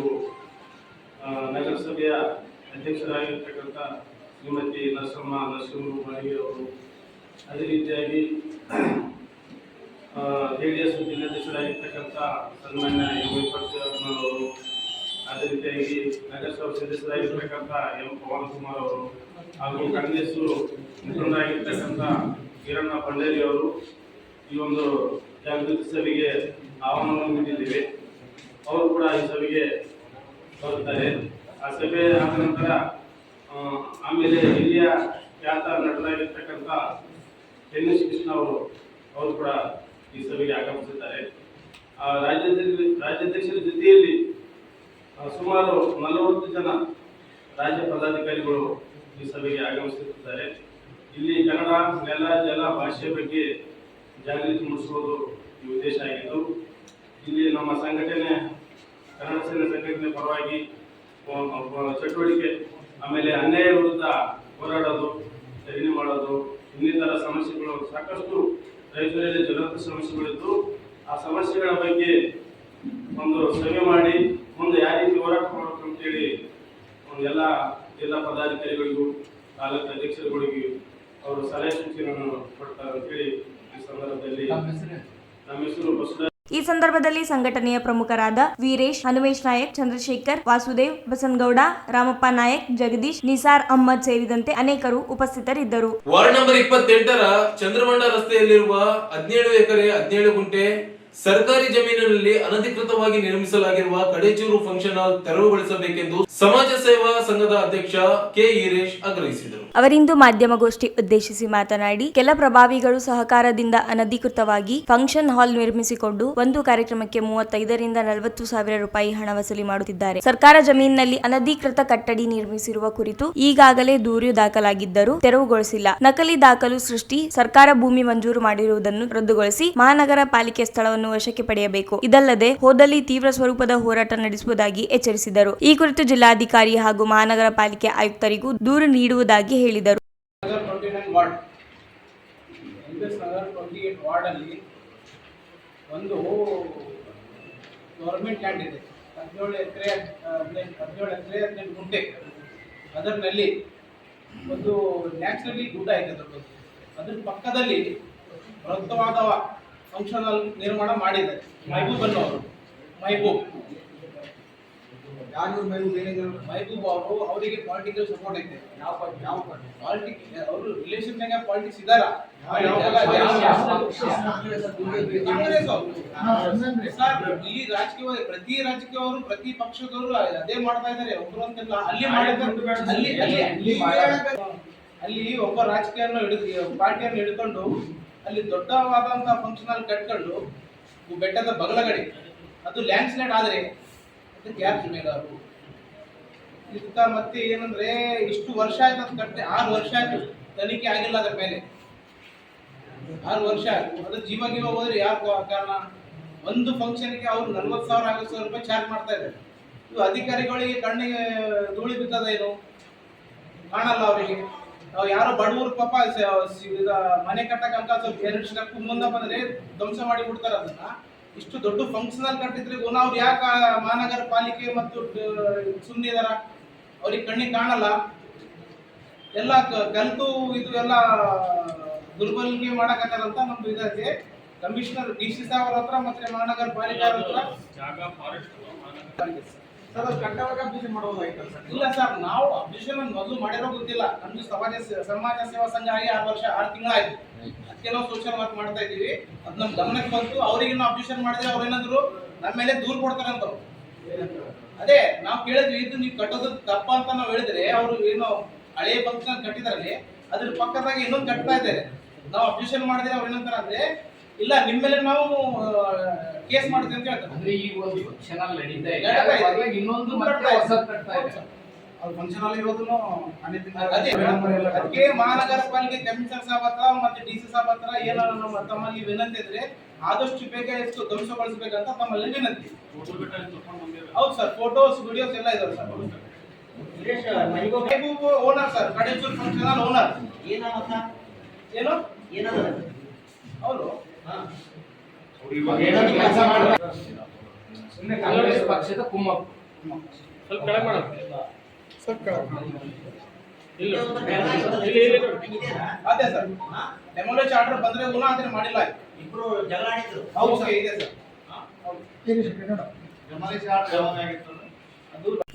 ನಗರಸಭೆಯ ಅಧ್ಯಕ್ಷರಾಗಿರ್ತಕ್ಕಂಥ ಶ್ರೀಮತಿ ನರಸಿಂಹ ಅವರು, ಅದೇ ರೀತಿಯಾಗಿ JDS ಜಿಲ್ಲಾಧ್ಯಕ್ಷರಾಗಿರ್ತಕ್ಕಂಥ ಸನ್ಮಾನ್ಯ ಅವರು, ಅದೇ ರೀತಿಯಾಗಿ ನಗರಸಭಾ ಸದಸ್ಯರಾಗಿರ್ತಕ್ಕಂಥ ಎಂ ಪವನ್ ಕುಮಾರ್ ಅವರು ಹಾಗೂ ಕಾಂಗ್ರೆಸ್ ಮುಖಂಡರಾಗಿರ್ತಕ್ಕಂಥ ವೀರಣ್ಣ ಪಂಡೇರಿ ಅವರು ಈ ಒಂದು ಜಾಗೃತಿ ಸಭೆಗೆ ಆಹ್ವಾನವನ್ನು ನೀಡಿದ್ದೇವೆ. ಅವರು ಕೂಡ ಈ ಸಭೆಗೆ ಬರುತ್ತಾರೆ. ಆ ಸಭೆ ಆದ ನಂತರ ಆಮೇಲೆ ಹಿರಿಯ ಖ್ಯಾತ ನಟರಾಗಿರ್ತಕ್ಕಂಥ ಟೆನ್ನಿಸ್ ಕೃಷ್ಣ ಅವರು ಕೂಡ ಈ ಸಭೆಗೆ ಆಗಮಿಸುತ್ತಾರೆ. ರಾಜ್ಯಾಧ್ಯಕ್ಷರ ಜೊತೆಯಲ್ಲಿ ಸುಮಾರು 40 ಜನ ರಾಜ್ಯ ಪದಾಧಿಕಾರಿಗಳು ಈ ಸಭೆಗೆ ಆಗಮಿಸುತ್ತಿದ್ದಾರೆ. ಇಲ್ಲಿ ಕನ್ನಡ, ನೆಲ, ಜಲ, ಭಾಷೆ ಬಗ್ಗೆ ಜಾಗೃತಿ ಮೂಡಿಸುವುದು ಈ ಉದ್ದೇಶ ಆಗಿದ್ದು, ಇಲ್ಲಿ ನಮ್ಮ ಸಂಘಟನೆ ಕನ್ನಡ ಸೇನೆ ಸಂಘಟನೆ ಪರವಾಗಿ ಚಟುವಟಿಕೆ, ಆಮೇಲೆ ಅನ್ಯಾಯ ವಿರುದ್ಧ ಹೋರಾಡೋದು, ಧರಣಿ ಮಾಡೋದು, ಇನ್ನಿತರ ಸಮಸ್ಯೆಗಳು ಸಾಕಷ್ಟು ರಾಯಚೂರಲ್ಲಿ ಜ್ವಲಂತ ಸಮಸ್ಯೆಗಳಿದ್ದು, ಆ ಸಮಸ್ಯೆಗಳ ಬಗ್ಗೆ ಒಂದು ಸಭೆ ಮಾಡಿ ಮುಂದೆ ಯಾವ ರೀತಿ ಹೋರಾಟ ಮಾಡಬೇಕು ಅಂತೇಳಿ ಎಲ್ಲ ಜಿಲ್ಲಾ ಪದಾಧಿಕಾರಿಗಳಿಗೂ ತಾಲೂಕು ಅಧ್ಯಕ್ಷರುಗಳಿಗೂ ಅವರು ಸಲಹೆ ಸೂಚನೆಯನ್ನು ಕೊಡ್ತಾರೆ ಅಂತೇಳಿ ಈ ಸಂದರ್ಭದಲ್ಲಿ ನಮ್ಮ ಹೆಸರು ಬಸವರಾಜ್. ಈ ಸಂದರ್ಭದಲ್ಲಿ ಸಂಘಟನೆಯ ಪ್ರಮುಖರಾದ ವೀರೇಶ್, ಹನುಮೇಶ್ ನಾಯಕ್, ಚಂದ್ರಶೇಖರ್, ವಾಸುದೇವ್, ಬಸನಗೌಡ, ರಾಮಪ್ಪ ನಾಯಕ್, ಜಗದೀಶ್, ನಿಸಾರ್ ಅಹ್ಮದ್ ಸೇರಿದಂತೆ ಅನೇಕರು ಉಪಸ್ಥಿತರಿದ್ದರು. ವಾರ್ಡ್ ನಂಬರ್ 28ರ ಚಂದ್ರಮಂಡ ರಸ್ತೆಯಲ್ಲಿರುವ 17 ಎಕರೆ 17 ಗುಂಟೆ ಸರ್ಕಾರಿ ಜಮೀನಿನಲ್ಲಿ ಅನಧಿಕೃತವಾಗಿ ನಿರ್ಮಿಸಲಾಗಿರುವ ಕಡೇಚೂರು ಫಂಕ್ಷನ್ ಹಾಲ್ ತೆರವುಗೊಳಿಸಬೇಕೆಂದು ಸಮಾಜ ಸೇವಾ ಸಂಘದ ಅಧ್ಯಕ್ಷ ಕೆ ಈರೇಶ್ ಆಗ್ರಹಿಸಿದರು. ಅವರಿಂದು ಮಾಧ್ಯಮಗೋಷ್ಠಿ ಉದ್ದೇಶಿಸಿ ಮಾತನಾಡಿ, ಕೆಲ ಪ್ರಭಾವಿಗಳು ಸಹಕಾರದಿಂದ ಅನಧಿಕೃತವಾಗಿ ಫಂಕ್ಷನ್ ಹಾಲ್ ನಿರ್ಮಿಸಿಕೊಂಡು ಒಂದು ಕಾರ್ಯಕ್ರಮಕ್ಕೆ 35 ರಿಂದ 40 ಸಾವಿರ ರೂಪಾಯಿ ಹಣ ವಸೂಲಿ ಮಾಡುತ್ತಿದ್ದಾರೆ. ಸರ್ಕಾರ ಜಮೀನಿನಲ್ಲಿ ಅನಧಿಕೃತ ಕಟ್ಟಡಿ ನಿರ್ಮಿಸಿರುವ ಕುರಿತು ಈಗಾಗಲೇ ದೂರು ದಾಖಲಾಗಿದ್ದರೂ ತೆರವುಗೊಳಿಸಿಲ್ಲ. ನಕಲಿ ದಾಖಲು ಸೃಷ್ಟಿ, ಸರ್ಕಾರ ಭೂಮಿ ಮಂಜೂರು ಮಾಡಿರುವುದನ್ನು ರದ್ದುಗೊಳಿಸಿ ಮಹಾನಗರ ಪಾಲಿಕೆ ಸ್ಥಳವನ್ನು ವಶಕ್ಕೆ ಪಡೆಯಬೇಕು. ಇದಲ್ಲದೆ ಹೋದಲ್ಲಿ ತೀವ್ರ ಸ್ವರೂಪದ ಹೋರಾಟ ನಡೆಸುವುದಾಗಿ ಎಚ್ಚರಿಸಿದರು. ಈ ಕುರಿತು ಜಿಲ್ಲಾಧಿಕಾರಿ ಹಾಗೂ ಮಹಾನಗರ ಪಾಲಿಕೆ ಆಯುಕ್ತರಿಗೂ ದೂರು ನೀಡುವುದಾಗಿ ಹೇಳಿದರು. ಒಂದು ಗವರ್ಮೆಂಟ್ ಲ್ಯಾಂಡ್ ಇದೆ, 17 ಎಕರೆ 18 ಗುಂಟೆ. ಅದರಲ್ಲಿ ಒಂದು ನ್ಯಾಚುರಲಿ ಗುಡ್ಡ ಇದೆ ದೊಡ್ಡದು. ಅದ್ರ ಪಕ್ಕದಲ್ಲಿ ಬೃಹತ್ತವಾದ ಫಂಕ್ಷನ್ ಹಾಲ್ ನಿರ್ಮಾಣ ಮಾಡಿದ್ದಾರೆ. ಮೈಬೂಬ್ ಅನ್ನೋರು, ಮೈಬೂಬ್ ಅವರು, ಅವರಿಗೆ ಪಾಲಿಟಿಕಲ್ ಸಪೋರ್ಟ್ ಐತೆ. ಅವರು ರಿಲೇಷನ್ಯಾಗ ಪಾಲಿಟಿಕ್ಸ್ ಇದಾರ. ಇಲ್ಲಿ ರಾಜಕೀಯ, ಪ್ರತಿ ರಾಜಕೀಯವರು, ಪ್ರತಿ ಪಕ್ಷದವರು ಅದೇ ಮಾಡ್ತಾ ಇದ್ದಾರೆ. ಒಬ್ರು ಅಂತೆಲ್ಲ ಅಲ್ಲಿ ಅಲ್ಲಿ ಒಬ್ಬ ಪಾರ್ಟಿಯನ್ನು ಹಿಡ್ಕೊಂಡು ಅಲ್ಲಿ ದೊಡ್ಡವಾದಂಥ ಫಂಕ್ಷನ್ ಅಲ್ಲಿ ಕಟ್ಕೊಂಡು ಬೆಟ್ಟದ ಬಗಲಗಡೆ ಅದು ಲ್ಯಾಂಡ್ ಸ್ಲೈಡ್ ಆದರೆ ಅದಕ್ಕೆ ಯಾರು ಜಿಮ್ಮೆದಾರರು? ಇದಕ್ಕೆ ಮತ್ತೆ ಏನಂದ್ರೆ ಇಷ್ಟು ವರ್ಷ ಆಯ್ತು ಅದು ಕಟ್ಟೆ, 6 ವರ್ಷ ಆಯ್ತು ತನಿಖೆ ಆಗಿಲ್ಲ ಅದ್ರ ಮೇಲೆ. 6 ವರ್ಷ ಆಯ್ತು. ಅದು ಜೀವ ಹೋದ್ರೆ ಯಾರು ಕಾರಣ? ಒಂದು ಫಂಕ್ಷನ್ಗೆ ಅವ್ರು 40,000 50,000 ರೂಪಾಯಿ ಚಾರ್ಜ್ ಮಾಡ್ತಾ ಇದ್ದಾರೆ. ಇವು ಅಧಿಕಾರಿಗಳಿಗೆ ಕಣ್ಣಿಗೆ ಧೂಳಿ ಬಿದ್ದದೇನು ಕಾಣಲ್ಲ ಅವರಿಗೆ. ಯಾರೋ ಬಡವರು ಪಾಪ ಮನೆ ಕಟ್ಟಕ್ಕಂತ ಸ್ವಲ್ಪ 2 ಸ್ಟೆಪ್ ಮುಂದೆ ಬಂದ್ರೆ ಧ್ವಂಸ ಮಾಡಿ ಬಿಡ್ತಾರೆ ಅದನ್ನ. ಇಷ್ಟು ದೊಡ್ಡ ಫಂಕ್ಷನ್ ಅಲ್ಲಿ ಕಟ್ಟಿದ್ರೆ ಅವ್ರು ಯಾಕೆ ಮಹಾನಗರ ಪಾಲಿಕೆ ಮತ್ತು ಸುಮ್ಮನಿದಾರ? ಅವ್ರಿಗೆ ಕಣ್ಣಿಗೆ ಕಾಣಲ್ಲ. ಎಲ್ಲ ಕಲ್ತು ಇದು ಎಲ್ಲ ದುರ್ಬಲಕೆ ಮಾಡಕತ್ತಾರಂತ ನಮ್ದು ಇದೈತೆ. ಕಮಿಷನರ್ DC ಸಾಹೇಬ್ ಅವ್ರ ಹತ್ರ ಮತ್ತೆ ಮಹಾನಗರ ಪಾಲಿಕೆ ಅವ್ರ ಹತ್ರ ಇಲ್ಲ ಸರ್, ನಾವು ಅಬ್ಜೆಕ್ಷನ್ ಮೊದಲು ಮಾಡಿರೋ ಗೊತ್ತಿಲ್ಲ. ನಮ್ದು ಸಮಾಜ ಸೇವಾ ಸಂಘ ಆಗಿ 6 ತಿಂಗಳಾಯ್ತು. ಅದಕ್ಕೆ ನಾವು ಸೋಷಿಯಲ್ ವರ್ಕ್ ಮಾಡ್ತಾ ಇದೀವಿ. ಅದು ನಮ್ ಗಮನಕ್ಕೆ ಬಂತು. ಅವ್ರಿಗೆ ನಾವು ಅಬ್ಜೆಕ್ಷನ್ ಮಾಡಿದ್ರೆ ಅವ್ರೇನಾದ್ರು ನಮ್ಮ ಮೇಲೆ ದೂರ ಕೊಡ್ತಾರಂತ. ಅದೇ ನಾವು ಕೇಳಿದ್ವಿ, ಇದು ನೀವು ಕಟ್ಟೋದು ತಪ್ಪ ಅಂತ ನಾವು ಹೇಳಿದ್ರೆ ಅವರು ಏನೋ ಹಳೆಯ ಫಂಕ್ಷನ್ ಕಟ್ಟಿದಾರಲ್ಲಿ ಅದ್ರ ಪಕ್ಕದಾಗ ಇನ್ನೊಂದು ಕಟ್ತಾ ಇದ್ದಾರೆ. ನಾವು ಅಬ್ಜೆಕ್ಷನ್ ಮಾಡಿದ್ರೆ ಅವ್ರು ಏನಂತಾರ ಅಂದ್ರೆ ಇಲ್ಲ ನಿಮ್ಮ ಮೇಲೆ ನಾವು ಕೇಸ್ ಮಾಡ್ತೀವಿ ಅಂತ ಹೇಳ್ತಾರೆ. ಅಂದ್ರೆ ಈ ಒಂದು ಫಂಕ್ಷನ್ ಅಲ್ಲಿ ನಡೀತಾ ಇದೆ, ಇನ್ನೊಂದು ಮತ್ತೆ ಹೊಸದು ಕಟ್ತಾ ಇದೆ. ಅವ್ರ ಫಂಕ್ಷನ್ ಅಲ್ಲಿ ಇರೋದನ್ನು ಅದಕ್ಕೆ ಮಹಾನಗರ ಪಾಲಿಕೆ ಕಮಿಷನರ್ ಸಾಹೇಬ್ ಹತ್ರ ಮತ್ತೆ DC ಸಾಹೇಬ್ ಹತ್ರ ಏನೋ ನಮ್ಮ ತಮ್ಮಲ್ಲಿ ವಿನಂತಿ ಇದ್ರೆ ಆದಷ್ಟು ಬೇಗ ಎಷ್ಟು ಧ್ವಂಸಗೊಳಿಸಬೇಕಂತ ತಮ್ಮಲ್ಲಿ ವಿನಂತಿ. ಹೌದು ಸರ್, ಫೋಟೋಸ್ ವಿಡಿಯೋಸ್ ಎಲ್ಲ ಇದಾವೆ sir. Owner sir, Kadechur function ಅಲ್ಲಿ ಓನರ್. ಏನು ಅವರು ಕಾಂಗ್ರೆಸ್ ಪಕ್ಷದ ಕುಮ್ಮಕ್ಕು. ಸ್ವಲ್ಪ ಕೆಳಗೆ ಮಾಡೋದು. ಅದೇ ಸರ್, ಡೆಮೋಲಿಷ್ ಆರ್ಡರ್ ಬಂದ್ರೆ ಅದನ್ನ ಮಾಡಿಲ್ಲ. ಇಬ್ರು ಜಗಳ ಆಡಿದ್ರು. ಹೌದು ಸರ್, ಇದೆ ಸರ್.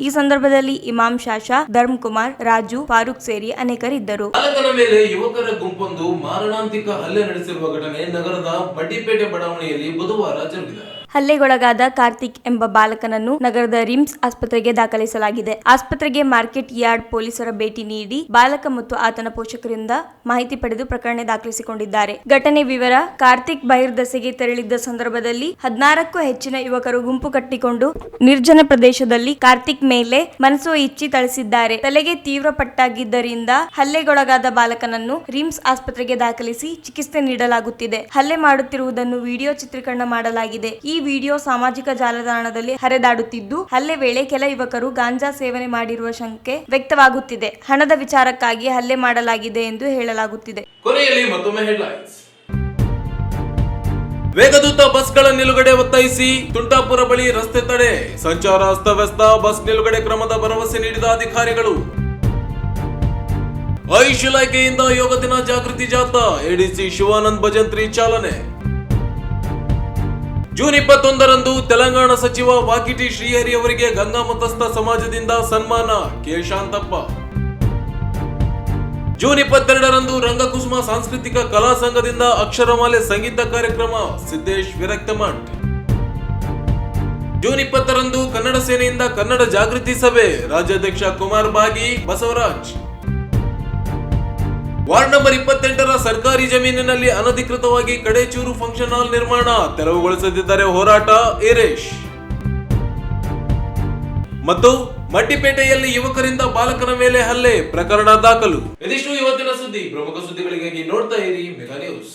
ಈ ಸಂದರ್ಭದಲ್ಲಿ ಇಮಾಮ್ ಶಾಷಾ, ಧರ್ಮ್ ಕುಮಾರ್, ರಾಜು, ಫಾರೂಕ್ ಸೇರಿ ಅನೇಕರಿದ್ದರು. ಬಾಲಕನ ಮೇಲೆ ಯುವಕರ ಗುಂಪೊಂದು ಮಾರಣಾಂತಿಕ ಹಲ್ಲೆ ನಡೆಸಿರುವ ಘಟನೆ ನಗರದ ಬಡ್ಡಿಪೇಟೆ ಬಡಾವಣೆಯಲ್ಲಿ ಬುಧವಾರ ಜರುಗಿದೆ. ಹಲ್ಲೆಗೊಳಗಾದ ಕಾರ್ತಿಕ್ ಎಂಬ ಬಾಲಕನನ್ನು ನಗರದ ರಿಮ್ಸ್ ಆಸ್ಪತ್ರೆಗೆ ದಾಖಲಿಸಲಾಗಿದೆ. ಆಸ್ಪತ್ರೆಗೆ ಮಾರ್ಕೆಟ್ ಯಾರ್ಡ್ ಪೊಲೀಸರ ಭೇಟಿ ನೀಡಿ ಬಾಲಕ ಮತ್ತು ಆತನ ಪೋಷಕರಿಂದ ಮಾಹಿತಿ ಪಡೆದು ಪ್ರಕರಣ ದಾಖಲಿಸಿಕೊಂಡಿದ್ದಾರೆ. ಘಟನೆ ವಿವರ: ಕಾರ್ತಿಕ್ ಬಹಿರ್ದೆಸೆಗೆ ತೆರಳಿದ್ದ ಸಂದರ್ಭದಲ್ಲಿ 16ಕ್ಕೂ ಹೆಚ್ಚಿನ ಯುವಕರು ಗುಂಪು ಕಟ್ಟಿಕೊಂಡು ನಿರ್ಜನ ಪ್ರದೇಶದಲ್ಲಿ ಕಾರ್ತಿಕ್ ಮೇಲೆ ಮನಸೋ ಇಚ್ಚಿ ಥಳಿಸಿದ್ದಾರೆ. ತಲೆಗೆ ತೀವ್ರ ಪಟ್ಟಾಗಿದ್ದರಿಂದ ಹಲ್ಲೆಗೊಳಗಾದ ಬಾಲಕನನ್ನು ರಿಮ್ಸ್ ಆಸ್ಪತ್ರೆಗೆ ದಾಖಲಿಸಿ ಚಿಕಿತ್ಸೆ ನೀಡಲಾಗುತ್ತಿದೆ. ಹಲ್ಲೆ ಮಾಡುತ್ತಿರುವುದನ್ನು ವಿಡಿಯೋ ಚಿತ್ರೀಕರಣ ಮಾಡಲಾಗಿದೆ. ಈ ವಿಡಿಯೋ ಸಾಮಾಜಿಕ ಜಾಲತಾಣದಲ್ಲಿ ಹರಿದಾಡುತ್ತಿದ್ದು, ಹಲ್ಲೆ ವೇಳೆ ಕೆಲ ಯುವಕರು ಗಾಂಜಾ ಸೇವನೆ ಮಾಡಿರುವ ಶಂಕೆ ವ್ಯಕ್ತವಾಗುತ್ತಿದೆ. ಹಣದ ವಿಚಾರಕ್ಕಾಗಿ ಹಲ್ಲೆ ಮಾಡಲಾಗಿದೆ ಎಂದು ಹೇಳಲಾಗುತ್ತಿದೆ. ಕೊನೆಯಲ್ಲಿ ಮತ್ತೊಮ್ಮೆ ಹೆಡ್ಲೈನ್ಸ್. ವೇಗದೂತ ಬಸ್ಗಳ ನಿಲುಗಡೆ ಒತ್ತಾಯಿಸಿ ತುಂಟಾಪುರ ಬಳಿ ರಸ್ತೆ ತಡೆ, ಸಂಚಾರ ಅಸ್ತವ್ಯಸ್ತ, ಬಸ್ ನಿಲುಗಡೆ ಕ್ರಮದ ಭರವಸೆ ನೀಡಿದ ಅಧಿಕಾರಿಗಳು. ಆಯುಷ್ ಇಲಾಖೆಯಿಂದ ಯೋಗ ದಿನ ಜಾಗೃತಿ ಜಾಥಾ, ADC ಶಿವಾನಂದ್ ಭಜಂತ್ರಿ ಚಾಲನೆ. ಜೂನ್ 21ರಂದು ತೆಲಂಗಾಣ ಸಚಿವ ವಾಕಿಟಿ ಶ್ರೀಹರಿ ಅವರಿಗೆ ಗಂಗಾ ಮತಸ್ಥ ಸಮಾಜದಿಂದ ಸನ್ಮಾನ, ಕೆ ಶಾಂತಪ್ಪ. ಜೂನ್ 22ರಂದು ರಂಗಕುಸುಮ ಸಾಂಸ್ಕೃತಿಕ ಕಲಾ ಸಂಘದಿಂದ ಅಕ್ಷರಮಾಲೆ ಸಂಗೀತ ಕಾರ್ಯಕ್ರಮ, ಸಿದ್ದೇಶ್ ವಿರಕ್ತಮಠ್. ಜೂನ್ 20ರಂದು ಕನ್ನಡ ಸೇನೆಯಿಂದ ಕನ್ನಡ ಜಾಗೃತಿ ಸಭೆ, ರಾಜ್ಯಾಧ್ಯಕ್ಷ ಕುಮಾರ್ ಭಾಗಿ, ಬಸವರಾಜ್. ವಾರ್ಡ್ ನಂಬರ್ 28ರ ಸರ್ಕಾರಿ ಜಮೀನಿನಲ್ಲಿ ಅನಧಿಕೃತವಾಗಿ ಕಡೇಚೂರು ಫಂಕ್ಷನ್ ಹಾಲ್ ನಿರ್ಮಾಣ ತೆರವುಗೊಳಿಸದಿದ್ದರೆ ಹೋರಾಟ, ಈರೇಶ್. ಮತ್ತು ಮಡ್ಡಿಪೇಟೆಯಲ್ಲಿ ಯುವಕರಿಂದ ಬಾಲಕನ ಮೇಲೆ ಹಲ್ಲೆ ಪ್ರಕರಣ ದಾಖಲು. ಇದಿಷ್ಟು ಇವತ್ತಿನ ಸುದ್ದಿ. ಪ್ರಮುಖ ಸುದ್ದಿಗಳಿಗಾಗಿ ನೋಡ್ತಾ ಇರಿ ಮೆಗಾ ನ್ಯೂಸ್.